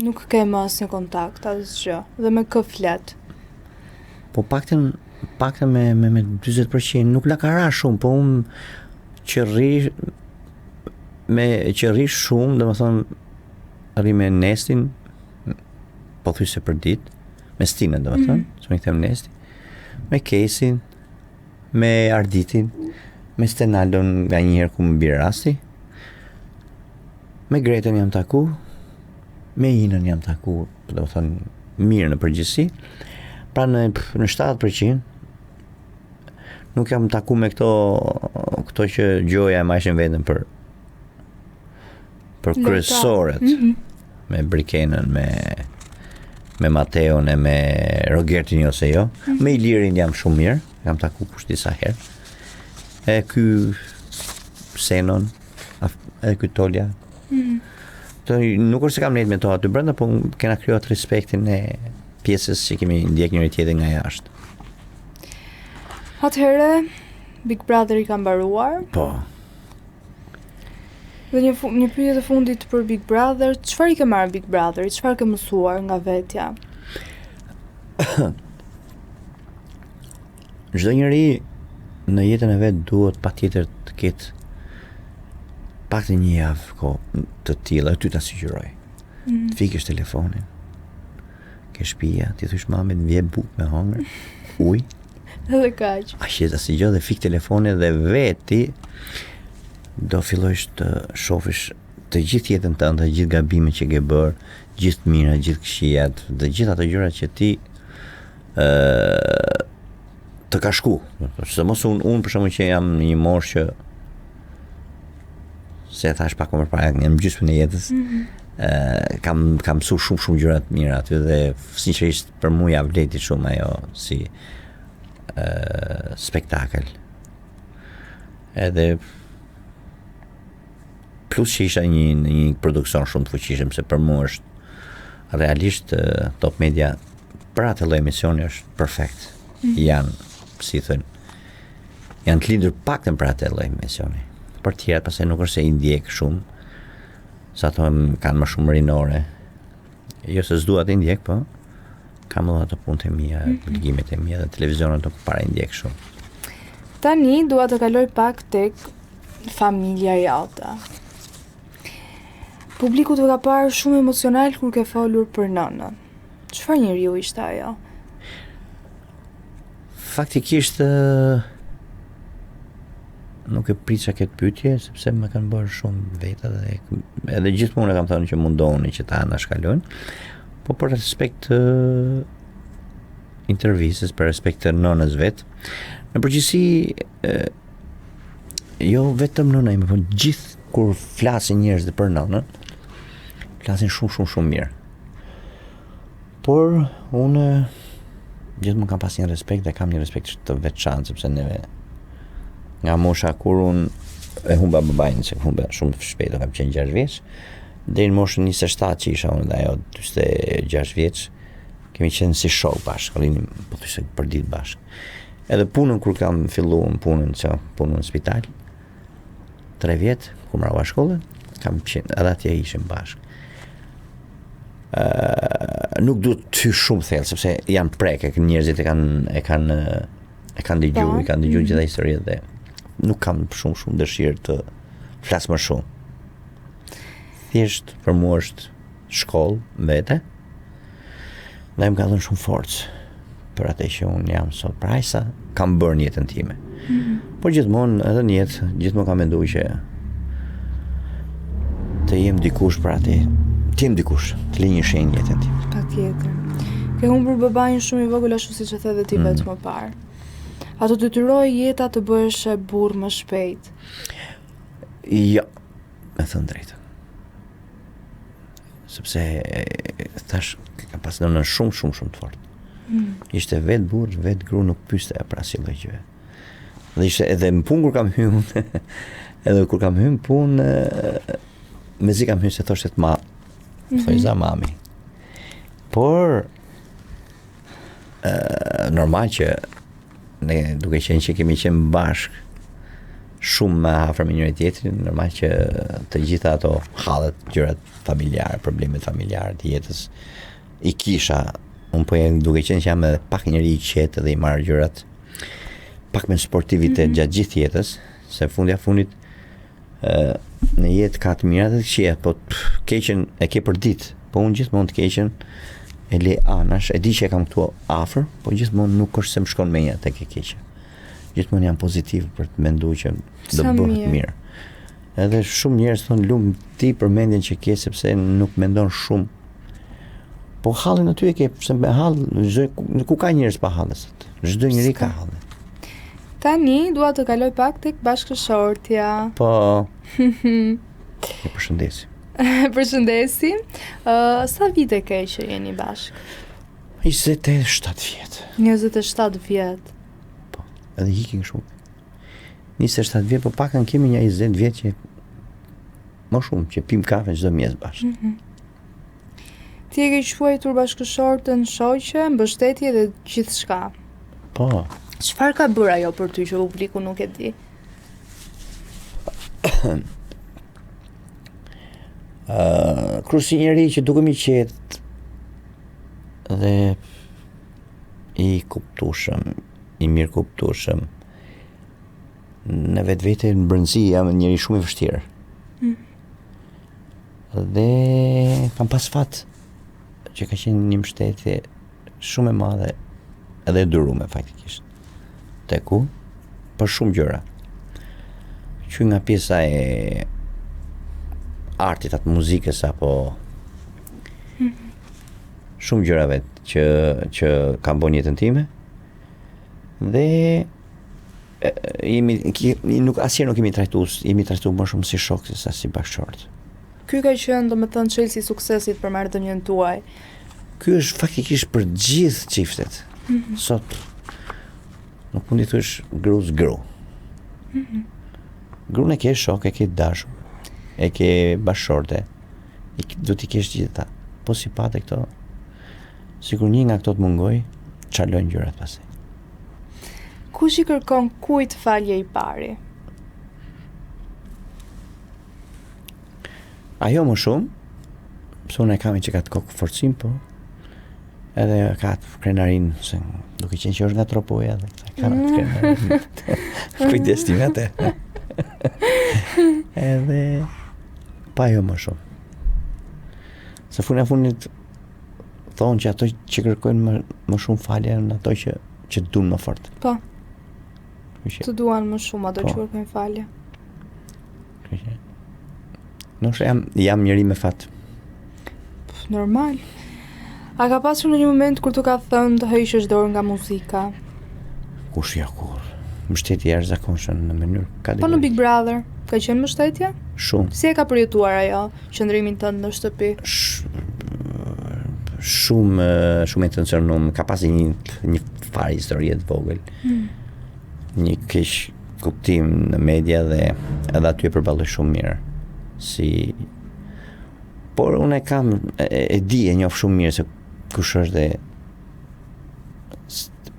nuk ke më asnjë kontakt asgjë dhe me kë flet. Po paktën me 40% nuk la ka ra shumë, po unë që rri shumë, domethënë rri me Nestin, po thjesht për ditë, me Stinën domethënë, s'më them Nesti, me Kesin, me Arditin, me Stenaldon nga një herë ku më bie rasti. Me Gretën jam taku, me Inën jam taku, domethënë mirë në përgjithësi. Pra në 70% nuk jam taku me këto që gjoja e majshin vetën për kryesoret, me Brikenën, me Mateon e me Rogertin ose jo. Me Ilirin jam shumë mirë, jam taku kush disa herë. E ky Senon, e ky Tolja. Nuk është se kam nejtë me to aty brenda, po kena krijuar respektin e pjesës që kemi ndjek njëri tjetrin nga jashtë. Atëherë, Big Brother i ka mbaruar. Po. Dhe një pyetje të fundit për Big Brother, çfarë i ke marrë Big Brother? Çfarë ke mësuar nga vetja? Çdo njeri në jetën e vet duhet patjetër të ketë paktën një javë kohë të tillë aty ta sigurisoj. Të fikësh telefonin. Ke shtëpia, ti thosh mamë të vjen bukë me hëngër, ujë. Edhe kaq. Ashtu si gjë dhe fik telefonin dhe veti do fillosh të shohësh të gjithë jetën tënde, të gjithë gabimet që ke bërë, gjithë mira, gjithë këqijat, të gjithë ato gjëra që ti të ka shku. Se mos unë për shembull që jam në një moshë që se thash pak më parë në gjysmën e jetës. Kam mësu shumë gjëra të mira aty dhe sinqerisht për mua ja vleti shumë ajo si spektakël. Edhe plus që isha një produksion shumë të fuqishëm, se për mua është realisht Top Media për atë lloj emisioni është perfekt. Janë, si thënë, janë të lindur paktën për atë lloj emisioni. Për tjerat pastaj nuk është se i ndjek shumë, sa ato kanë më shumë rinore. Jo se s'dua të ndjek, po kam edhe ato punët e mia, ligimet e mia dhe televizionin nuk para ndjek shumë. Tani dua të kaloj pak tek familja jote. Publiku të ka parë shumë emocional kur ke folur për nënën. Çfarë njeriu ishte ajo? Faktikisht nuk e prisha këtë pyetje sepse më kanë bërë shumë veta dhe edhe gjithmonë e kam thënë që mundohuni që ta anashkalojnë, po për respekt të intervistës, për respekt të nënës vet. Në përgjithësi jo vetëm nëna ime, po gjithë kur flasin njerëzit për nënën, flasin shumë mirë. Por unë gjithmonë kam pas një respekt dhe kam një respekt të veçantë sepse neve nga mosha kur unë e humba babain, se humba shumë shpejt, kam qenë 6 vjeç, deri në moshën 27 që isha unë dhe ajo 46 vjeç, kemi qenë si shok bashkë, rinim po thjesht për ditë bashkë. Edhe punën kur kam filluar punën në spital, 3 vjet kur mbarova shkollën, kam qenë edhe atje ishim bashkë. Nuk duhet të hyj shumë thellë sepse janë prekë, njerëzit e kanë dëgjuar, i kanë dëgjuar gjitha historitë dhe nuk kam shumë dëshirë të flas më shumë. Thjesht për mua është shkollë vete. Dhe më ka dhënë shumë forcë për atë që unë jam sot. Pra sa kam bërë në jetën time. Por gjithmonë edhe në jetë, gjithmonë kam menduar që të jem dikush për atë. Të jem dikush, të lej një shenjë jetën tim. Patjetër. Ke humbur babain shumë i vogël ashtu siç e the dhe ti vetë më parë. A të detyroi jeta të bëhesh e burr më shpejt? Jo, me thënë drejtën. Sepse thash ka pas nënën shumë të fortë. Ishte vetë burr, vetë gru, nuk pyeste për asnjë lloj gjëje. Dhe ishte edhe në punë kur kam hyrë, edhe kur kam hyrë në punë, mezi kam hyrë se thoshte të ma, thoj za mami. Por normal që ne duke qenë që kemi qenë bashkë shumë më afër me njëri tjetrin, normal që të gjitha ato hallet, gjërat familjare, problemet familjare të jetës i kisha. Unë po duke qenë që jam edhe pak njëri i qetë dhe i marr gjërat pak me sportivitet gjatë gjithë jetës, se fundja fundit në jetë ka të mirat dhe të këqija, po keqen e ke për ditë, po unë gjithmonë të keqen e le anash, e di që e kam këtu afër, po gjithmonë nuk është se më shkon menja tek e keqja. Gjithmonë jam pozitiv për të menduar që do bëhet mirë. Edhe shumë njerëz thonë lum ti për mendjen që ke sepse nuk mendon shumë. Po hallin aty e ke, pse me hall, ku ka njerëz pa hallës? Çdo njeri ka hall. Tani dua të kaloj pak tek bashkëshortja. Po. E përshëndesim. Përshëndesim. Sa vite ke që jeni bashkë? 27 vjet. 27 vjet. Po, edhe hikin shumë. 27 vjet, po pakën kemi një 20 vjet që më shumë që pim kafe çdo mëngjes bashkë. Ti e ke quajtur bashkëshortën shoqe, mbështetje dhe gjithçka. Po. Çfarë ka bërë ajo për ty që publiku nuk e di? Kur si njeri që dukemi qetë dhe i kuptueshëm, i mirë kuptueshëm, në vetvete në brendësi jam njeri shumë i vështirë. Dhe kam pas fat që ka qenë një mbështetje shumë e madhe edhe e durume faktikisht. Teku për shumë gjëra. Që nga pjesa e artit atë muzikës apo shumë gjërave që kam bën jetën time. Dhe nuk asnjëherë nuk jemi trajtuar më shumë si shok se sa si bashkëshort. Ky ka qenë domethënë çelësi i suksesit për marrëdhënien tuaj. Ky është faktikisht për gjithë çiftet. Sot nuk mundi thush gruas gru. Gruan e ke shok, e ke dashur, e ke bashkëshorte, do t'i kesh gjitha. Po si pate këto, sikur një nga këto të mungoj, çalojnë gjërat pastaj. Kush i kërkon kujt falje i pari? Ajo më shumë, pse unë e kam që ka të kokë forcim, po edhe ka të krenarin, se duke qenë që është nga tropoja dhe ka të krenarin. Kujdes ti me atë. Edhe pa ajo më shumë. Se fundit thonë që ato që kërkojnë më shumë falje në ato që duan më fort. Po. Të duan më shumë ato që kërkojnë falje. Nëse jam njëri me fat. Normal. A ka pasur në një moment kur të ka thënë të heqësh dorë nga muzika? Kush ja kur? Mbështetje e jashtëzakonshme në mënyrë kategorike. Po në Big Brother, ka qenë mbështetje? Shumë. Si e ka përjetuar ajo qëndrimin tënd në shtëpi? Shumë e tensionuar, ka pasi një farë historie të vogël. Një keq kuptim në media dhe edhe aty e përballoj shumë mirë. Por unë e di e njoh shumë mirë se kush është dhe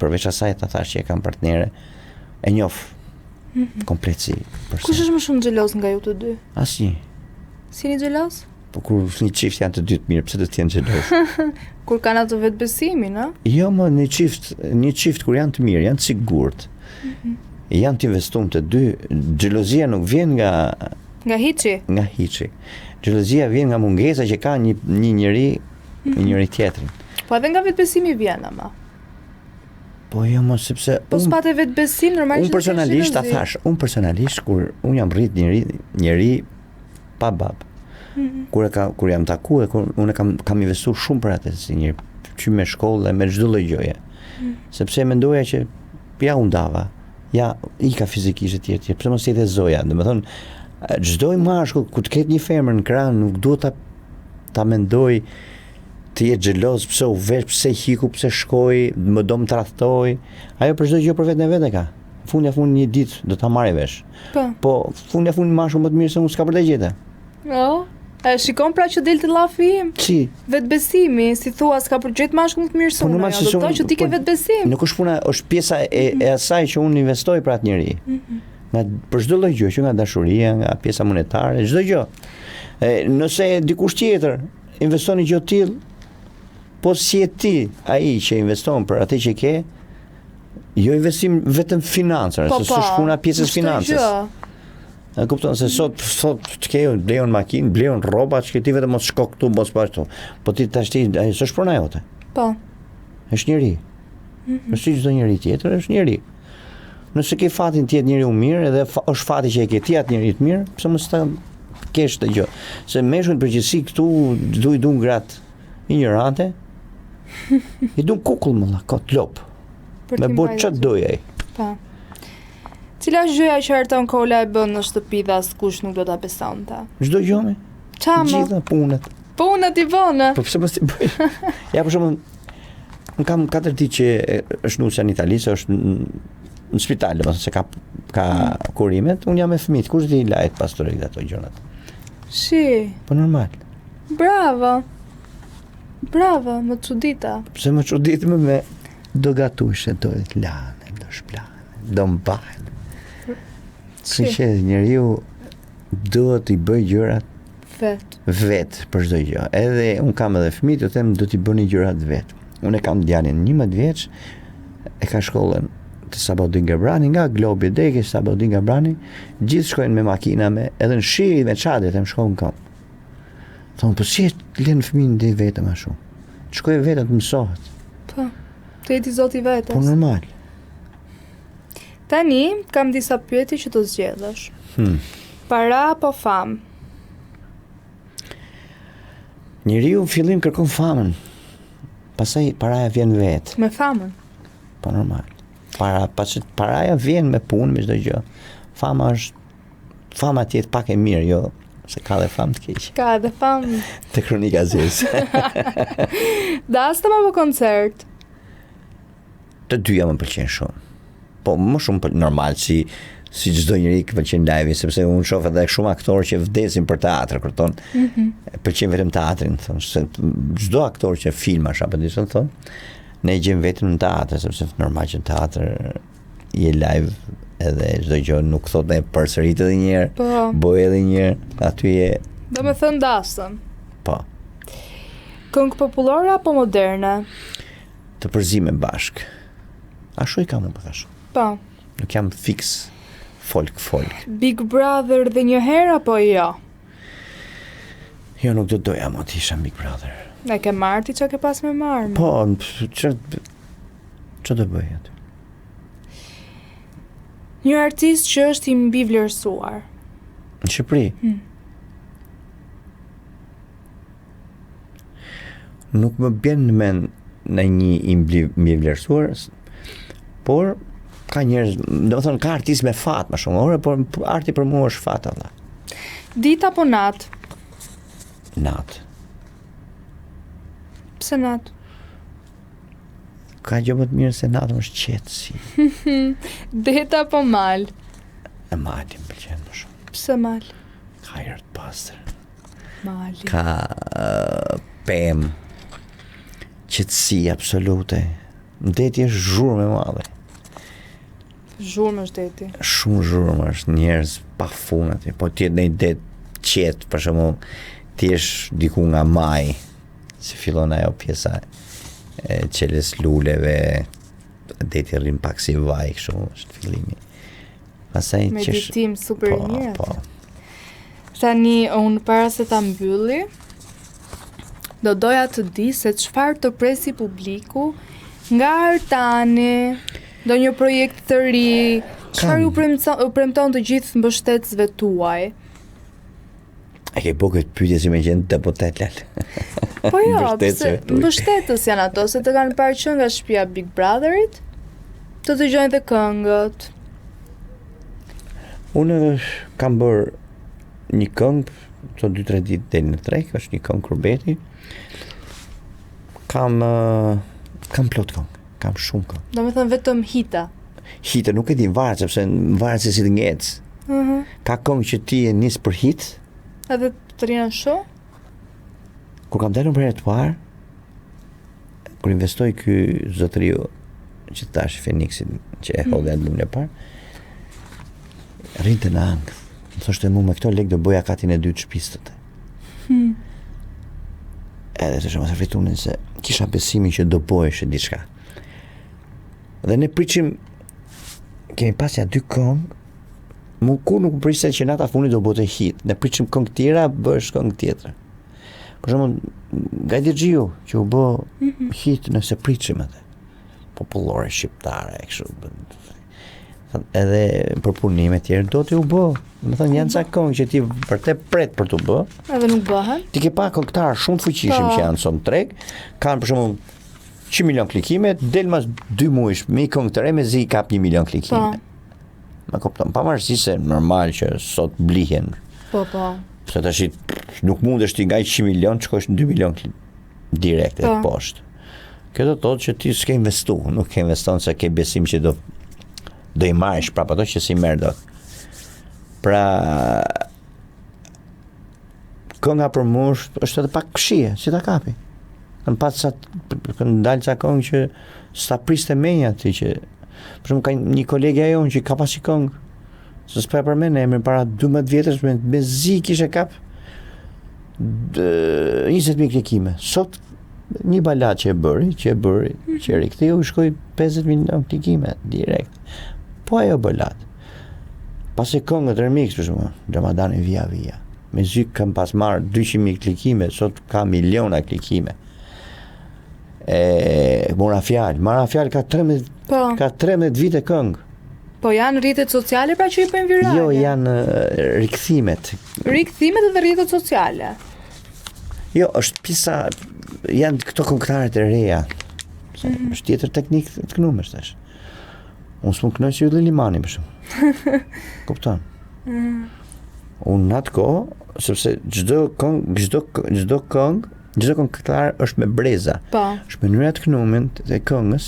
përveç asaj ta thash që e kam partnere, e njoh komplet si person. Kush është më shumë xheloz nga ju të dy? Asnjë. Si një xheloz? Po kur një çift janë të dy të mirë, pse do të jenë xheloz? Kur kanë atë vetbesimin, a? Jo, më një çift kur janë të mirë, janë të sigurt. Janë të investuar të dy, xhelozia nuk vjen nga hiçi. Nga hiçi. Xhelozia vjen nga mungesa që ka një njeri me njëri tjetrin. Po edhe nga vetbesimi vjen ama. Po jo, më sepse po s'pate vetbesim normalisht. Unë personalisht kur unë jam rrit njëri pa bab. Kur jam takuar, unë kam investuar shumë për atë si një qymë me shkollë me çdo lloj gjëje. Sepse mendoja që ja u ndava. Ja, ka fizikisht tjetër. Pse mos jetë zoja? Domethënë çdo i mashkull ku të ketë një femër në krah nuk duhet ta mendoj të jetë xheloz, pse u vesh, pse hiku, pse shkoi, më do më tradhtoi. Ajo për çdo gjë për vetën e vet e ka. Fundi një ditë do ta marrë vesh. Po fundi mashkull më të mirë se unë s'ka për të gjete. E shikon pra që del të llafi im? Si? Vetbesimi, si thua, s'ka për gjetë mashkull të mirë se unë. Do të thotë që ti ke vetbesim. Nuk është puna, është pjesa e asaj që unë investoj për atë njerëj. Për çdo lloj gjë, që nga dashuria, nga pjesa monetare, çdo gjë. Nëse dikush tjetër investon në gjë të tillë, po si e ti ai që investon për atë që ke, jo investim vetëm financë, se s'është puna pjesës financës. E kupton se sot të ke blejon makinë, blejon rroba, që ti vetëm mos shko këtu, mos pa këtu. Po ti tash ai s'është puna jote. Po. Është njeri. Si çdo njeri tjetër, është njeri. Nëse ke fatin të jetë njeriu mirë, edhe është fati që e ke ti atë njeri të mirë, pse mos ta kesh të gjë. Se meshkujt përgjithësi këtu i duan gratë ignorante. I duan kukull më kot lop. Me bot ç't doj ai. Po. Cila është gjëja që Arton Kola e bën në shtëpi dhe askush nuk do ta besonte? Çdo gjë me. Gjitha punët. Punët i bënë. Po pse mos ti bëj? Ja për shembull, un kam 4 ditë që është nusja në Itali, se është në spital, domethënë se ka kurimet, un jam me fëmijët, kush di lajt pastorit ato gjërat. Si. Po normal. Bravo, më çudita. Pse më çudit me do gatush do të lanë, do shplanë, do mbahen. Që njeriu duhet i bëj gjërat vet për çdo gjë. Edhe un kam edhe fëmijë, të them do t'i bëni gjërat vet. Unë kam djalin 11 vjeç, e ka shkollën te Sabodin Gabrani, nga Globi deri te Sabodin Gabrani, gjithë shkojnë me makina edhe në shi me çadë them shkojnë kam. Thonë po si lën fëmijën dhe vetëm ashtu. Shkoj vetëm të mësohet. Po. Të jeti zoti vetes. Po normal. Tani kam disa pyetje që do zgjedhësh. Para apo famë? Njeriu në fillim kërkon famën. Pastaj paraja vjen vetë. Me famën? Po normal. Paraja vjen me punë, me çdo gjë. Fama tjetë pak e mirë, jo se ka dhe famë të keq. Ka dhe famë. Te Kronika Zez. Dastëm apo koncert? Të dyja më pëlqen shumë. Po më shumë normal si çdo njeri që pëlqen live, sepse unë shoh edhe shumë aktorë që vdesin për teatr, kupton. Pëlqen vetëm teatrin, thonë, se çdo aktor që filmash apo diçka thonë, ne gjem vetëm në teatr, sepse normal që në teatr je live edhe çdo gjë nuk thot ne përsërit edhe një herë, bëj edhe një herë, aty je. Do me thënë dastëm. Po. Këngë popullore apo moderne? Të përzime bashk. Ashtu i kam unë përkash. Po. Nuk jam fix folk. Big Brother dhe një herë apo jo? Jo, nuk do doja më të isha Big Brother. E ke marrë ti që ke pas me marrë? Po, që do bëj atë? Një artist që është i mbi vlerësuar. Në Shqipëri? Nuk më bjen në mend në një i mbi vlerësuar, por ka njerëz, domethënë ka artist me fat më shumë, por arti për mua është fat valla. Ditë apo natë? Natë. Pse natë? Ka gjë më të mirë se natën është qetësi. Ditë apo mal? E mali më pëlqen më shumë. Pse mal? Ka ajër të pastër. Mali. Ka pemë. Qetësi absolute. Deti është zhurmë e madhe. Zhurmë është deti. Shumë zhurmë është, njerëz pa fund aty. Po ti në det qetë, për shembull, ti je diku nga maj, si fillon ajo pjesa e qeles luleve, deti rrim pak si vaj, kështu është fillimi. Pastaj meditim super i mirë. Po. Tani unë para se ta mbylli, do doja të di se çfarë të presi publiku nga Artani, do një projekt të ri, çfarë u premton të gjithë mbështetësve tuaj? E ke po këtë pyetje si me qenë deputet lal. Po jo, Mbështetëse, pse mbështetës janë ato, se të kanë parë që nga shtëpia Big Brotherit, të dëgjojnë dhe këngët. Unë kam bërë një këngë, të 2-3 ditë del në treg, është një këngë kurbeti. Kam plot këngë, kam shumë këngë. Do me thënë vetëm hita. Hite nuk e di varet, sepse varet se si të ngecë. Ka këngë që ti e nis për hit, Edhe të rinë shumë? kur kam dalur për herë të parë, kur investoj ky zotëriu që tash Feniksin që e hodhe album e parë, rrinte në angth. Më thoshte mu me këto lek do bëja katin e 2 të shtëpisë të. Edhe të shumë se fritunin se kisha besimin që do bëheshe diçka. Dhe ne priqim, kemi pasja 2 këngë, kur nuk priste që nata funit do bëte hit. Ne priqim këngë tjera, bësh këngë tjetra. Për shembull, Gajdi Xhiu që u bë hit nëse priqim atë. Popullore shqiptare, kështu. Edhe për punime tjerë do t'i u bë. Më thënë janë ca këngë që ti vërtet pret për t'u bë. Edhe nuk bëhen. Ti ke pa këngëtarë shumë fuqishëm që janë son treg, kanë për shembull 100 milion klikime, del mas 2 muajsh me këngë të re me zi kap 1 milion klikime. Ma kupton, pavarësisht se normal që sot blihen. Po. Se tash nuk mundesh ti nga 100 milion të shkosh në 2 milion direkt e poshtë. Kjo do të thotë që ti s'ke investu, nuk ke investon se ke besim që do i marrësh prapë ato që si merr dot. Pra kënga për mua është edhe pak këshie, si ta kapi. Kanë dalë ca këngë që s'ta priste menja ti që për shembull ka një kolegja jon që ka pasi këngë. Se s'pa për me emrin para 12 vjetësh me zi kishe kap 20.000 klikime. Sot një balad që e bëri, që e riktheu shkoi 50 milion klikime direkt. Po ajo balad. Pasi këngët remix për shembull, Ramadani via. Me zy kam pas marr 200.000 klikime, sot ka miliona klikime. Mora fjalë ka 13 vite këngë. Po janë rrjetet sociale pra që i bëjnë virale? Jo, janë rikthimet. Rikthimet dhe rrjetet sociale? Jo, është pisa, janë këto këngëtarët e reja. Është tjetër teknik të kënumesh tash. Unë s'më kënoj si Ylli Limani, për shumë. Kupton? Unë në atë kohë, sepse çdo këngëtar është me breza. Është mënyra të kënumit dhe këngës,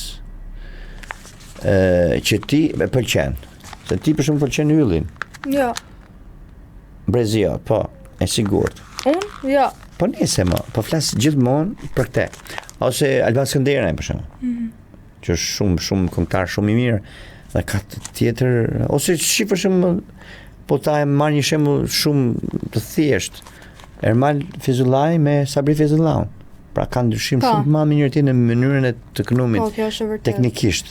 që ti e pëlqen. Se ti për shumë pëlqen Yllin. Jo. Brezi jo, po, e sigurt. Unë? Jo. Po nese më, po flas gjithmonë për këtë. Ose Alban Skënderaj për shembull. Që është shumë këngëtar shumë i mirë. Dhe ka tjetër, ose shi për shembull, po ta e marr një shembull shumë të thjeshtë. Ermal Fizullaj me Sabri Fizullau. Pra kanë ndryshim shumë më mirë ti në mënyrën e të kënumit. Po, kjo është vërtet. Teknikisht.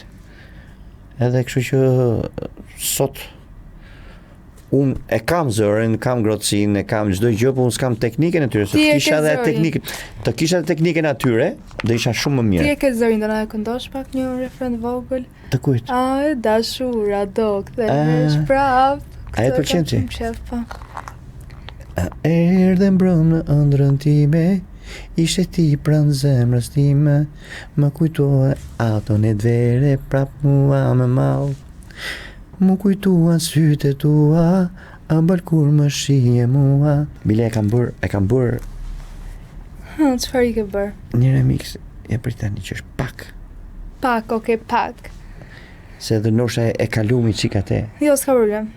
Edhe kështu që sot unë e kam zërin, kam grotësinë, e kam çdo gjë, po unë s'kam teknikën e tyre, se të kisha dhe teknikën atyre, do isha shumë më mirë. Ti e ke zërin, do na e këndosh pak një refren vogël? Të kujt? A e dashura do kthehesh prap. A e pëlqen ti? A erdhe mbrëm në ëndrrën time, ishe ti pranë zemrës time, më kujtoa ato në dvere, prap mua me mall. Më kujtua sytë tua, a balkur më shije mua. Bile e kam bër. Çfarë i ke bër? Një remix e Britani që është pak. Pak. Se edhe nosha e kalumi çik atë. Jo, s'ka problem.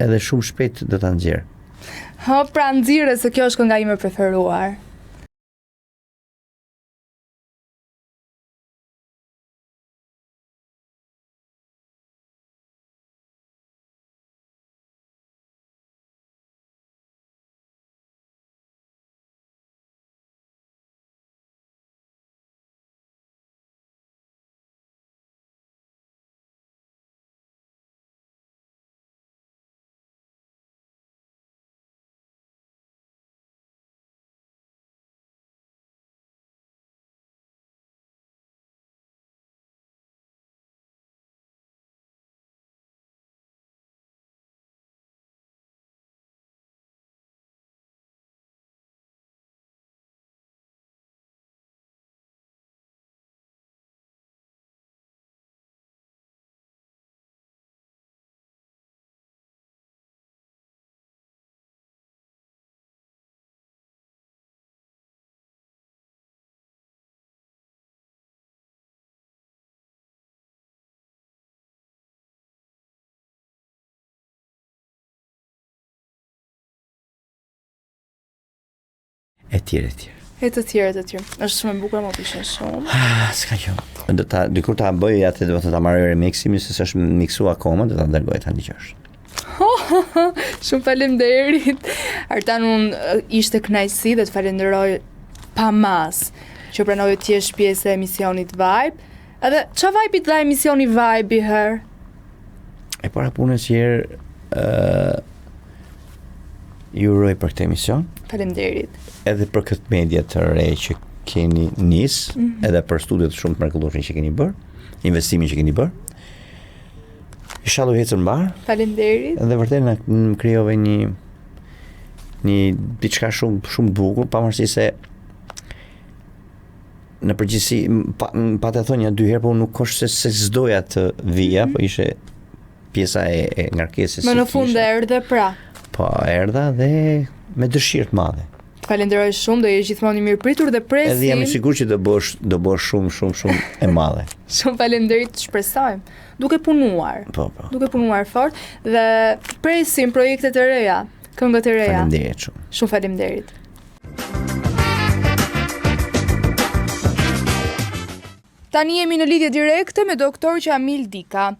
Edhe shumë shpejt do ta nxjerr. Pra nxirre se kjo është kënga ime preferuar. etj. E të tjerë. Është shumë e bukur, më pëlqen shumë. S'ka qenë. Dikur ta bëj atë, do të ta marrë remiximin, se s'është miksu akoma, do ta dërgoj ta ndëgjosh. Shumë faleminderit. Artan, unë ishte kënaqësi dhe të falenderoj pa mas që pranoj të jesh pjesë e emisionit Vibe. Edhe ç'a vibe-it dha emisioni Vibe i herë? E para punës që ju uroj për këtë emision. Faleminderit. Edhe për këtë media të re që keni edhe për studiot shumë të mrekullueshme që keni bërë, investimin që keni bërë. Inshallah ecën mbar. Faleminderit. Edhe vërtet na krijove një diçka shumë të bukur, pavarësisht se në përgjithësi pa të thënë 2 herë, po nuk është se s'doja të vija, po ishte pjesa e ngarkesës. Më në fund erdhe pra. Po erdha dhe me dëshirë të madhe. Falenderoj shumë, do jesh gjithmonë i mirëpritur dhe presim. Edhe jam i sigurt që do bësh shumë e madhe. Shumë faleminderit, shpresojmë. Duke punuar. Po. Duke punuar fort dhe presim projektet e reja, këngët e reja. Faleminderit shumë. Shumë faleminderit. Tani jemi në lidhje direkte me doktor Qamil Dika.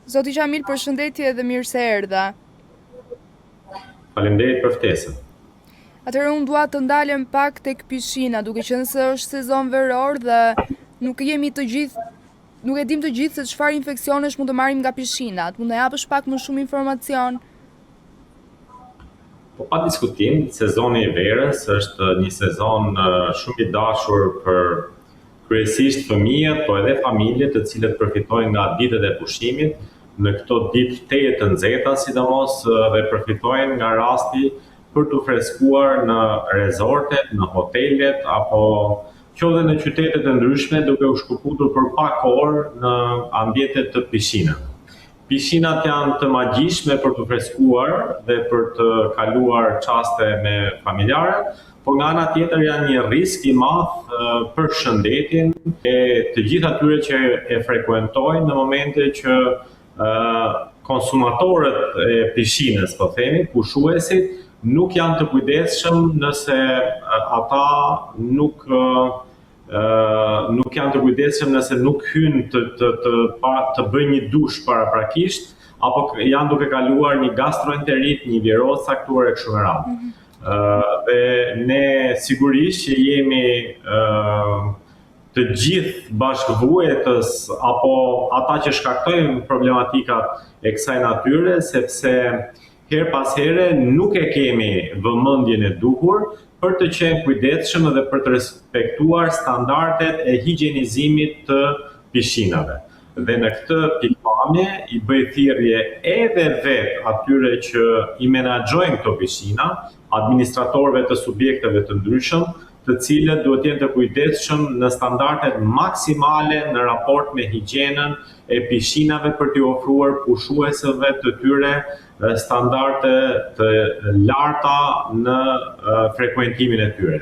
Zoti Qamil, përshëndetje dhe mirë se erdha. Faleminderit për ftesën. Atëherë unë dua të ndalem pak tek pishina, duke qenë se është sezon veror dhe nuk e dim të gjithë se çfarë infeksionesh mund të marrim nga pishinat. Mund të japësh pak më shumë informacion? Po pa diskutim, sezoni i verës është një sezon shumë i dashur për kryesisht fëmijët, po edhe familjet të cilët përfitojnë nga ditët e pushimit, në këto ditë teje të nxehta sidomos dhe përfitojnë nga rasti për të freskuar në rezortet, në hotelet, apo që dhe në qytetet e ndryshme duke u shkëputur për pak orë në ambientet të pishinave. Pishinat janë të magjishme për të freskuar dhe për të kaluar çaste me familjarët, por nga ana tjetër janë një risk i madh për shëndetin e të gjithë atyre që e frekuentojnë në momente që konsumatorët e pishinës, po themi, pushuesit, nuk janë të kujdesshëm nëse ata nuk janë të kujdesshëm nëse nuk hynë të bëjnë një dush paraprakisht, apo janë duke kaluar një gastroenterit, një virozë caktuar e kështu me radhë. Dhe ne sigurisht që jemi të gjithë bashkëvuajtës apo ata që shkaktojnë problematikat e kësaj natyre, sepse her pas here nuk e kemi vëmendjen e duhur për të qenë kujdesshëm dhe për të respektuar standardet e higjienizimit të pishinave. Dhe në këtë pikpamje i bëj thirrje edhe vetë atyre që i menaxhojnë këto pishina, administratorëve të subjekteve të ndryshëm, të cilët duhet jenë të kujdesshëm në standardet maksimale në raport me higjienën e pishinave për t'i ofruar pushuesëve të tyre standarde të larta në frekuentimin e tyre.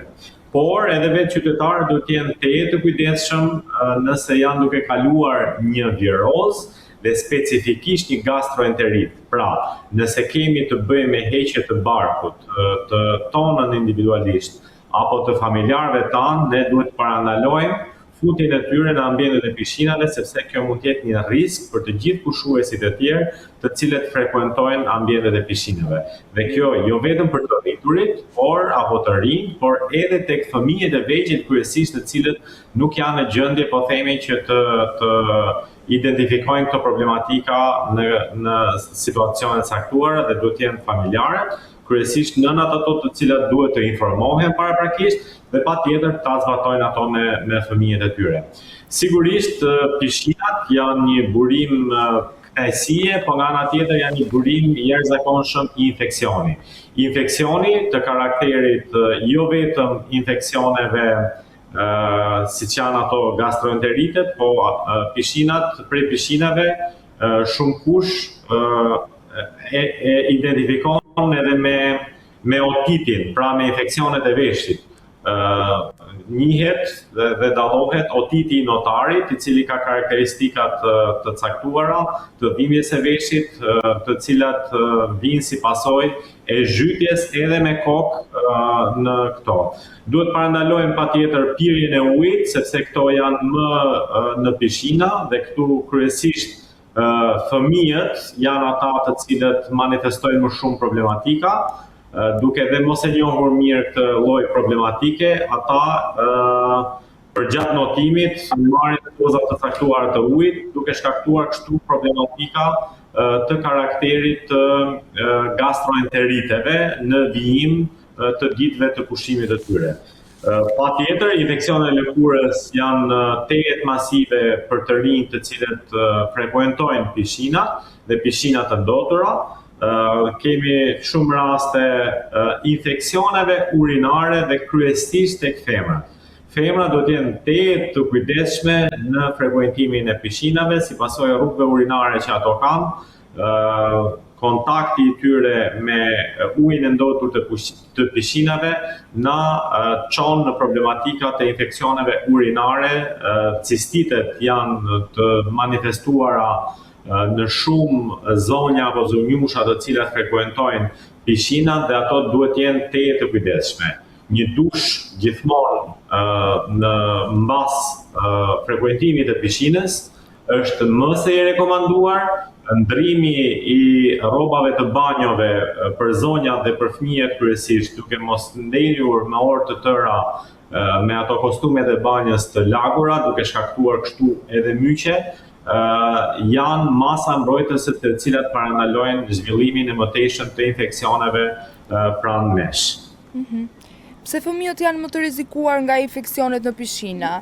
Por edhe vetë qytetarët duhet jenë të kujdesshëm nëse janë duke kaluar një virozë dhe specifikisht një gastroenterit. Pra, nëse kemi të bëjmë me heqje të barkut, të tonën individualisht, apo të familjarëve tanë, ne duhet të parandalojmë futjen e tyre në ambientet e pishinave, sepse kjo mund të jetë një risk për të gjithë pushuesit e tjerë, të cilët frekuentojnë ambientet e pishinave. Dhe kjo jo vetëm për të rriturit, apo të rinj, por edhe tek fëmijët e vegjël kryesisht, të cilët nuk janë në gjendje, po themi, që të identifikojnë këto problematika në situacione caktuara dhe duhet të jenë familjarët, kryesisht nënat ato të cilat duhet të informohen paraprakisht dhe patjetër ta zbatojnë ato me fëmijët e tyre. Sigurisht pishinat janë një burim kënaqësie, por nga ana tjetër janë një burim i jashtëzakonshëm i infeksioni. Infeksioni të karakterit jo vetëm infeksioneve siç janë ato gastroenteritet, po prej pishinave shumë kush e identifikon edhe me otitin, pra me infeksionet e veshtit. njihet dhe dallohet otiti i notarit, I cili ka karakteristikat të caktuara të dhimbjes së veshit, të cilat vijnë si pasojë e zhytjes edhe me kokë në këto. Duhet parandalojmë patjetër pirjen e ujit, sepse këto janë më në pishina dhe këtu kryesisht fëmijët janë ata të cilët manifestojnë më shumë problematika, duke dhe mos e njohur mirë këtë lloj problematike, ata përgjatë notimit marrin doza të caktuara të ujit, duke shkaktuar kështu problematika të karakterit të gastroenteriteve në vijim të ditëve të pushimit të tyre. Patjetër, infeksionet e lëkurës janë tejet masive për të rinj të cilët frekuentojnë pishinat dhe pishinat të ndotura. Kemi shumë raste infeksioneve urinare dhe kryesisht tek femrat. Femrat do të jenë tejet të kujdesshme në frekuentimin e pishinave, si pasojë rrugëve urinare që ato kanë, kontakti I tyre me ujin e ndotur të pishinave na çon në problematika të infeksioneve urinare. Cistitet janë të manifestuara në shumë zonja apo zonjusha të cilat frekuentojnë pishinat dhe ato duhet jenë teje të kujdesshme. Një dush gjithmonë në mbas frekuentimit të pishinës është më se I rekomanduar. Ndrimi I rrobave të banjove për zonjat dhe për fëmijët kryesisht, duke mos ndenjur me orë të tëra me ato kostumet e banjës të lagura, duke shkaktuar kështu edhe myqe, janë masa mbrojtëse të cilat parandalojnë zhvillimin e mëtejshëm të infeksioneve pranë nesh. Pse fëmijët janë më të rrezikuar nga infeksionet në pishina?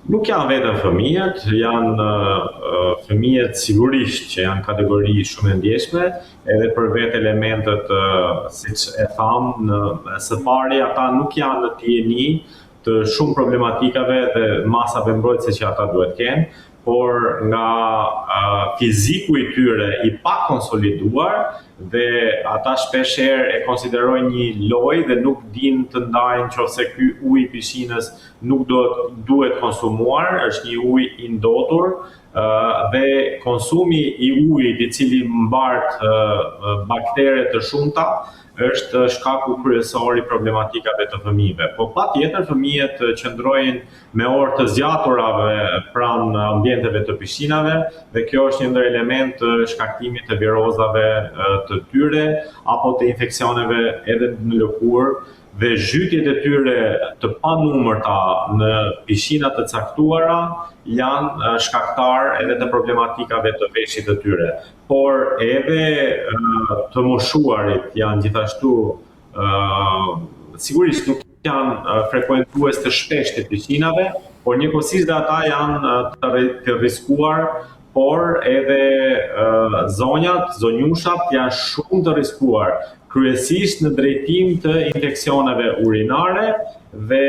Nuk janë vetëm fëmijët, janë fëmijët sigurisht që janë kategori shumë e ndjeshme, edhe për vetë elementet, siç e tham, së pari ata nuk janë në tjeni të shumë problematikave dhe masave mbrojtëse që ata duhet kenë, por nga fiziku I tyre I pa konsoliduar dhe ata shpeshherë e konsiderojnë një lojë dhe nuk dinë të ndajnë nëse ky ujë I pishinës nuk duhet konsumuar, është një ujë I ndotur dhe konsumi I ujit I cili mbart baktere të shumta është shkaku kryesor I problematikave të fëmijëve. Po patjetër fëmijët qëndrojnë me orë të zgjaturave pranë ambienteve të pishinave dhe kjo është një ndër element të shkaktimit të virozave të tyre apo të infeksioneve edhe në lëkurë dhe zhytjet e tyre të panumërta në pishinat të caktuara janë shkaktar edhe të problematikave të veshit të tyre. Por edhe të moshuarit janë gjithashtu sigurisht nuk janë frekuentues të shpesh të pishinave, por njëkohësisht dhe ata janë të rriskuar, por edhe zonjat, zonjushat janë shumë të rriskuar, kryesisht në drejtim të infeksioneve urinare dhe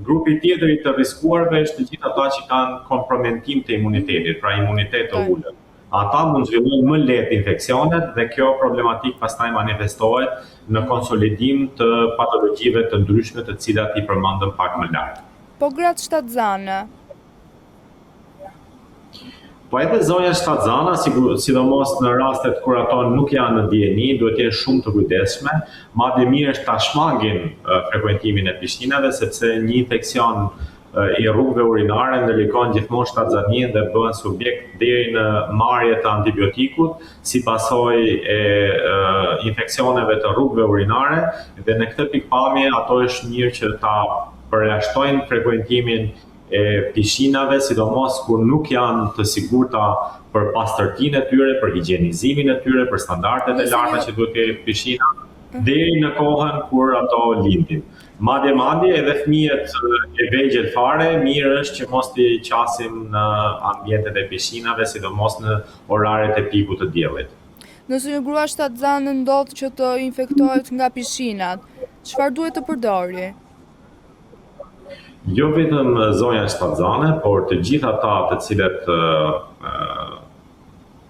grupi tjetër I të rriskuarve është të gjithë ata që kanë kompromentim të imunitetit, pra imunitet të ulët. Ata mund zhvillojnë më lehtë infeksionet dhe kjo problematik pastaj manifestohet në konsolidim të patologjive të ndryshme të cilat I përmendëm pak më lart. Po gratë shtatzane? Po edhe zonja shtatzana, sidomos në rastet kur ato nuk janë në dieni, duhet të jenë shumë të kujdesshme, madje mirë është ta shmangin frekuentimin e pishinave sepse një infeksion I rrugëve urinare ndërlikon gjithmonë shtatzanin dhe bëhen subjekt deri në marrje të antibiotikut si pasojë e infeksioneve të rrugëve urinare dhe në këtë pikpamje ato është mirë që ta përjashtojnë frekuentimin e pishinave, sidomos kur nuk janë të sigurta për pastërtinë e tyre, për higjienizimin e tyre, për standardet e larta që duhet të ketë pishina, deri në kohën kur ato lindin. Madje edhe fëmijët e vegjël fare, mirë është që mos t'i qasim në ambientet e pishinave, sidomos në oraret e pikut të diellit. Nëse një grua shtatzane ndodh që të infektohet nga pishinat, çfarë duhet të përdori? Jo vetëm zonja shtatzane, por të gjithë ata të cilët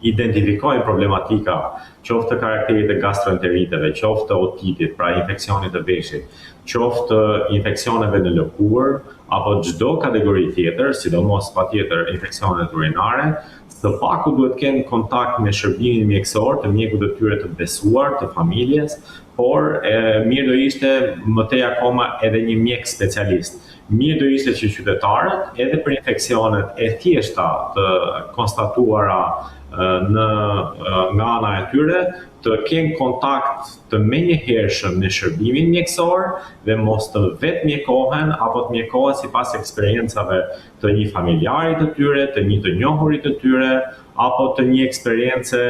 identifikojnë problematika, qoftë të karakterit të gastroenteriteve, qoftë të otitit, pra infeksionit të veshit, qoftë infeksioneve në lëkurë, apo çdo kategori tjetër, sidomos patjetër infeksionet urinare, së paku duhet kenë kontakt me shërbimin mjekësor të mjekut të tyre të besuar, të familjes, por mirë do ishte më tej akoma edhe një mjek specialist. Mirë do ishte që qytetarët, edhe për infeksionet e thjeshta të konstatuara nga ana e tyre, të kenë kontakt të menjëhershëm në shërbimin mjekësor dhe mos të vetë mjekohen apo të mjekohen sipas eksperiencave të një familjarit të tyre, të një të njohurit të tyre, apo të një eksperience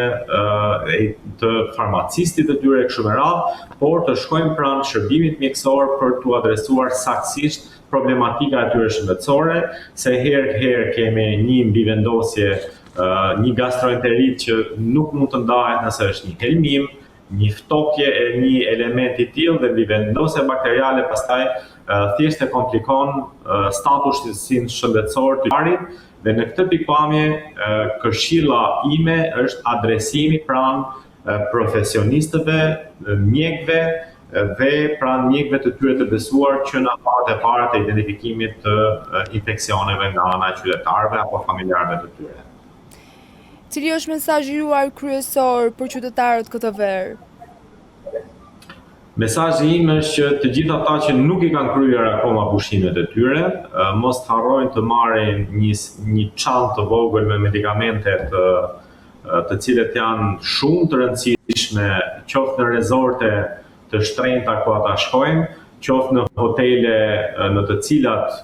të farmacistit të tyre kështu me radhë, por të shkojnë pranë shërbimit mjekësor për t'u adresuar saktësisht problematika e tyre shëndetësore, se herë kemi një mbivendosje, një gastroenterit që nuk mund të ndahet nëse është një helmim, një ftokje e një element i tillë dhe mbivendosja bakteriale pastaj thjesht e komplikon statusin shëndetësor të parit. Dhe në këtë pikpamje, këshilla ime është adresimi pranë profesionistëve, mjekëve dhe pranë mjekëve të tyre të besuar që në fazën e parë të identifikimit të infeksioneve nga ana e qytetarëve apo familjarëve të tyre. Cili është mesazhi juaj kryesor për qytetarët këtë verë? Mesazhi im është që të gjithë ata që nuk i kanë kryer akoma pushimet e tyre, mos të harrojnë të marrin një çantë të vogël me medikamente të cilët janë shumë të rëndësishme, qoftë në rezorte të shtrenjta ku ata shkojnë, qoftë në hotele në të cilat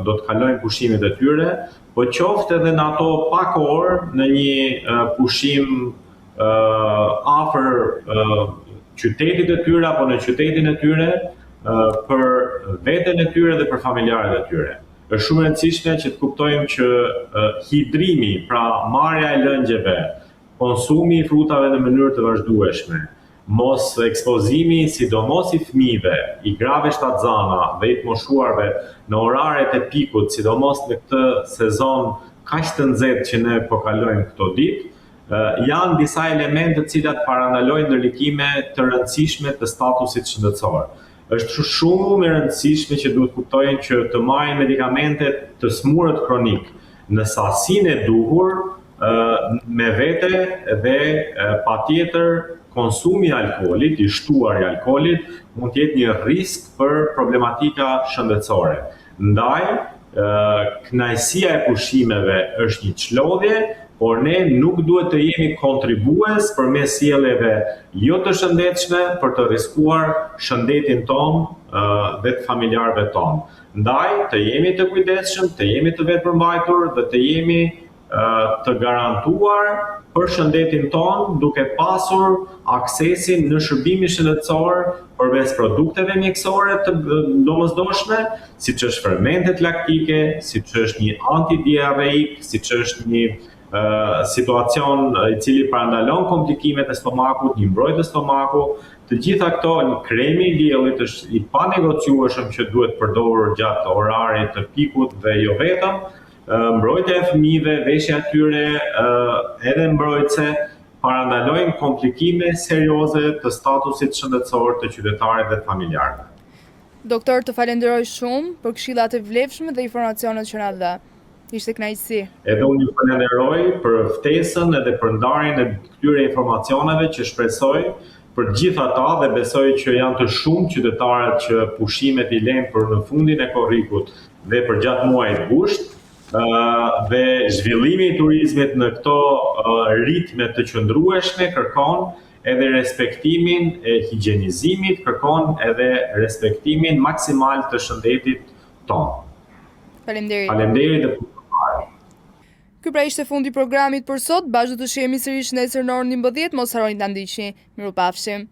do të kalojnë pushimet e tyre, po qoftë edhe në ato pak orë në një pushim afër qytetit e tyre apo në qytetin e tyre për veten e tyre dhe për familjarët e tyre. Është shumë e rëndësishme që të kuptojmë që hidrimi, pra marrja e lëngjeve, konsumi i frutave në mënyrë të vazhdueshme, mos ekspozimi sidomos i fëmijëve, i grave shtatzana dhe i të moshuarve në oraret e pikut, sidomos në këtë sezon kaq të nxehtë që ne po kalojmë këto ditë, janë disa elemente të cilat parandalojnë ndërlikime të rëndësishme të statusit shëndetësor. Është shumë e rëndësishme që duhet kuptojnë që të marrin medikamentet të smurët kronik në sasinë e duhur me vete dhe patjetër konsumi i alkoolit, i shtuar i alkoolit, mund të jetë një risk për problematika shëndetësore. Ndaj, kënaqësia e pushimeve është një çlodhje, por ne nuk duhet të jemi kontribues përmes sjelljeve jo të shëndetshme për të riskuar shëndetin ton dhe të familjarëve ton. Ndaj, të jemi të kujdesshëm, të jemi të vetëpërmbajtur dhe të jemi të garantuar për shëndetin ton duke pasur aksesin në shërbimin shëndetësor përveç produkteve mjekësore të domosdoshme, siç është fermentet laktike, siç është një antidiarreik, siç është një situacion i cili parandalon komplikimet e stomakut, një mbrojtje stomaku. Të gjitha këto, kremi i diellit është i panegociueshëm që duhet përdorur gjatë orarit të pikut dhe jo vetëm. Mbrojtja e fëmijëve, veshja e tyre edhe mbrojtëse parandalojnë komplikime serioze të statusit shëndetësor të qytetarit dhe familjarëve. Doktor, të falenderoj shumë për këshillat e vlefshme dhe informacionet që na dha. Ishte kënaqësi. Edhe unë ju falenderoj për ftesën edhe për ndarjen e këtyre informacioneve që shpresoj për gjithë ata dhe besoj që janë të shumë qytetarët që pushimet i lënë për në fundin e korrikut dhe për gjatë muajit gusht. Dhe zhvillimi i turizmit në këto ritme të qëndrueshme kërkon edhe respektimin e higjienizimit, kërkon edhe respektimin maksimal të shëndetit ton. Faleminderit. Faleminderit dhe Ky pra ishte fundi i programit për sot. Bashkë do të shihemi sërish nesër në orën 11. Mos harroni ta ndiqni. Mirupafshim.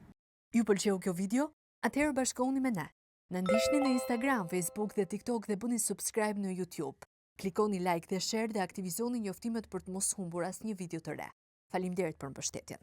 Ju pëlqeu kjo video? Atëherë bashkohuni me ne. Na ndiqni në Instagram, Facebook dhe TikTok dhe bëni subscribe në YouTube. Klikoni like dhe share dhe aktivizoni njoftimet për të mos humbur asnjë video të re. Faleminderit për mbështetjen.